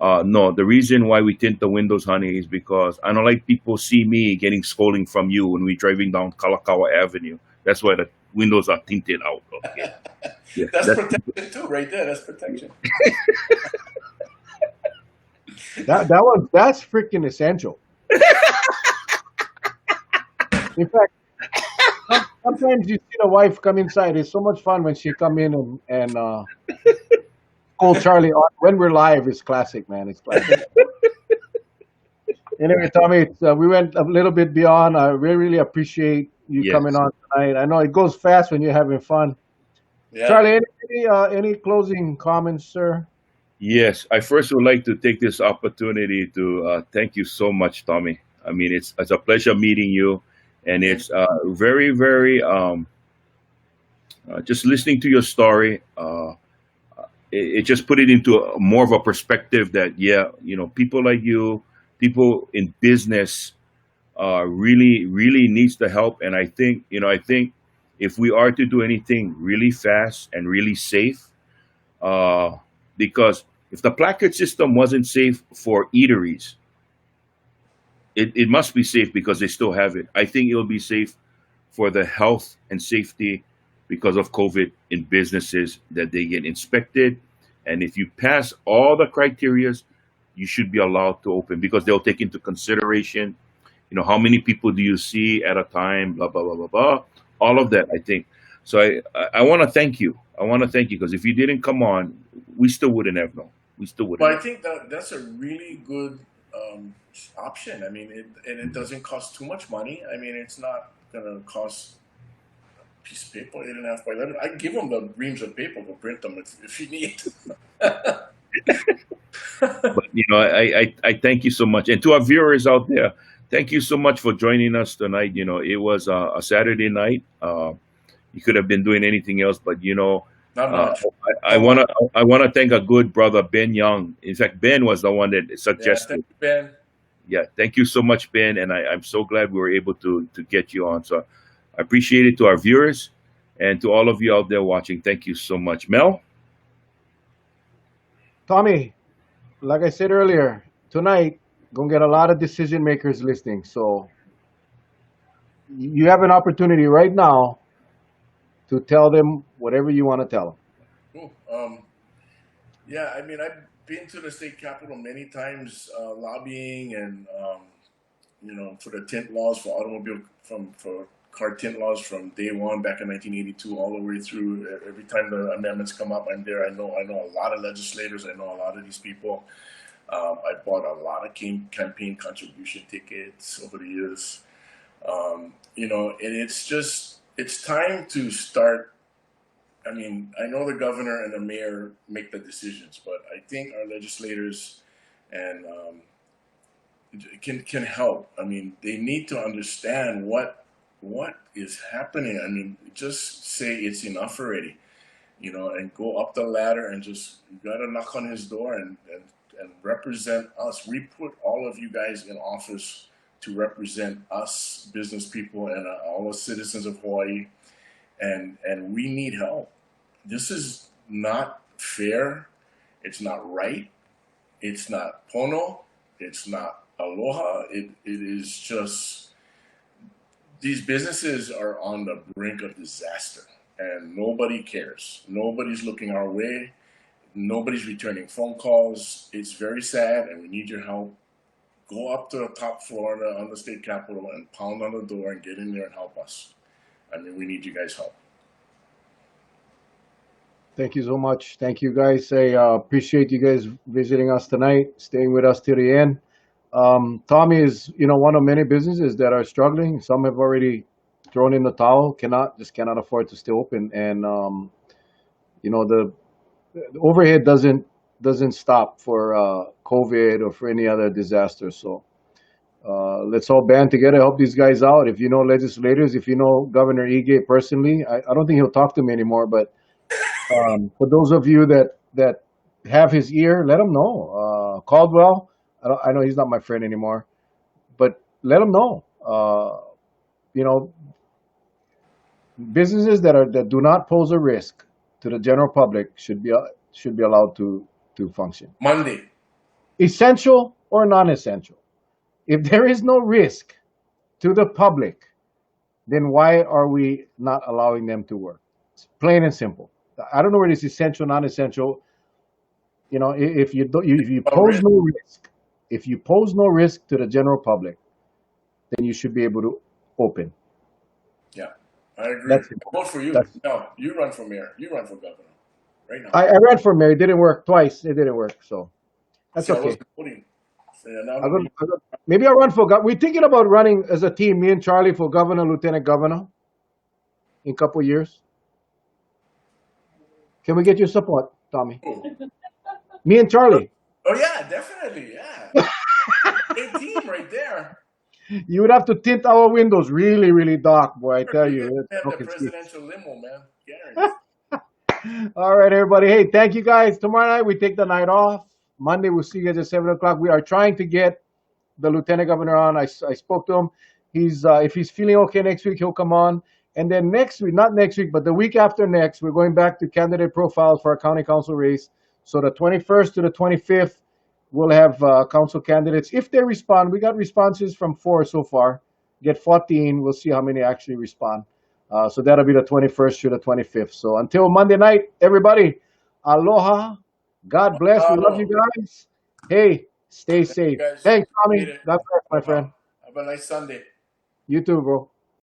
No, the reason why we tint the windows, honey, is because I don't like people see me getting scolding from you when we're driving down Kalakaua Avenue. That's why the windows are tinted out. Okay. Yeah. That's That's protection too, right there. That's protection. That's freaking essential. In fact, sometimes you see the wife come inside. It's so much fun when she come in and call Charlie on when we're live. It's classic, man. It's classic. Anyway, Tommy, we went a little bit beyond. I really, really appreciate you coming yes. on tonight. I know it goes fast when you're having fun. Yeah. Charlie, any closing comments, sir? Yes. I first would like to take this opportunity to thank you so much, Tommy. I mean, it's a pleasure meeting you, and Same. it's very, very just listening to your story. It just put it into more of a perspective that, yeah, people like you, people in business, really really needs the help. And I think if we are to do anything really fast and really safe, uh, because if the placard system wasn't safe for eateries, it must be safe because they still have it. I think it'll be safe for the health and safety because of COVID in businesses, that they get inspected. And if you pass all the criterias, you should be allowed to open, because they'll take into consideration, how many people do you see at a time, blah, blah, blah, blah, blah. All of that, I think. So I want to thank you. I want to thank you, because if you didn't come on, we still wouldn't have known. We still wouldn't But I have. think that's a really good option. I mean, it doesn't cost too much money. I mean, it's not gonna cost a piece of paper, 8.5 by 11. I give them the reams of paper to print them if you need. But I thank you so much, and to our viewers out there, thank you so much for joining us tonight. It was a Saturday night. You could have been doing anything else, but Not uh, much. I Not much. wanna thank a good brother, Ben Young. In fact, Ben was the one that Yeah. Thank suggested. you, Ben. Yeah, thank you so much, Ben, and I'm so glad we were able to get you on. So I appreciate it, to our viewers and to all of you out there watching. Thank you so much, Mel. Tommy, like I said earlier, tonight gonna get a lot of decision makers listening. So you have an opportunity right now to tell them whatever you want to tell them. Cool. Yeah, I mean, I've been to the state capitol many times, lobbying and for the tint laws for automobile for car tint laws from day one back in 1982 all the way through. Every time the amendments come up, I'm there. I know a lot of legislators. I know a lot of these people. I bought a lot of campaign contribution tickets over the years. And it's time to start. I mean, I know the governor and the mayor make the decisions, but I think our legislators and can help. I mean, they need to understand what is happening. I mean, just say it's enough already, and go up the ladder and just you gotta knock on his door and represent us. We put all of you guys in office to represent us, business people, and all the citizens of Hawaii, and we need help. This is not fair. It's not right. It's not pono. It's not aloha. It is just these businesses are on the brink of disaster, and nobody cares. Nobody's looking our way. Nobody's returning phone calls. It's very sad, and we need your help. Go up to the top floor on the state capitol and pound on the door and get in there and help us. I mean, we need you guys' help. Thank you so much. Thank you, guys. I appreciate you guys visiting us tonight, staying with us till the end. Tommy is, one of many businesses that are struggling. Some have already thrown in the towel, cannot afford to stay open, and the overhead doesn't stop for COVID or for any other disaster. So let's all band together, help these guys out. If you know legislators, if you know Governor Ige personally, I don't think he'll talk to me anymore, but for those of you that have his ear, let him know. Caldwell, I know he's not my friend anymore, but let him know. You know, businesses that do not pose a risk to the general public should be allowed to function. Monday. Essential or non-essential. If there is no risk to the public, then why are we not allowing them to work? It's plain and simple. I don't know where it is essential, non-essential. If you pose no risk, if you pose no risk to the general public, then you should be able to open. Yeah, I agree. That's it. Vote for you. That's- No, you run for mayor. You run for governor. Right now. I ran for mayor. It didn't work twice. It didn't work. So that's See, I okay. wasn't voting. So, yeah, now Maybe I'll run for governor. We're thinking about running as a team, me and Charlie, for governor, lieutenant governor in a couple of years. Can we get your support, Tommy? Ooh. Me and Charlie. Oh yeah, definitely. Yeah. Great team right there. You would have to tint our windows really, really dark, boy. I tell you. You It's have no the conceit. presidential limo, man. Guaranteed. All right, everybody. Hey, thank you guys. Tomorrow night we take the night off. Monday we'll see you guys at 7 o'clock. We are trying to get the lieutenant governor on. I spoke to him. He's if he's feeling okay next week, he'll come on. And then next week, not next week, but the week after next, we're going back to candidate profiles for our county council race. So the 21st to the 25th, we'll have council candidates. If they respond, we got responses from 4 so far. Get 14. We'll see how many actually respond. So that'll be the 21st to the 25th. So until Monday night, everybody, aloha. God bless. We love you guys. Hey, stay safe. guys. Thanks, Tommy. Appreciate it. God bless, my friend. Have a nice Sunday. You too, bro.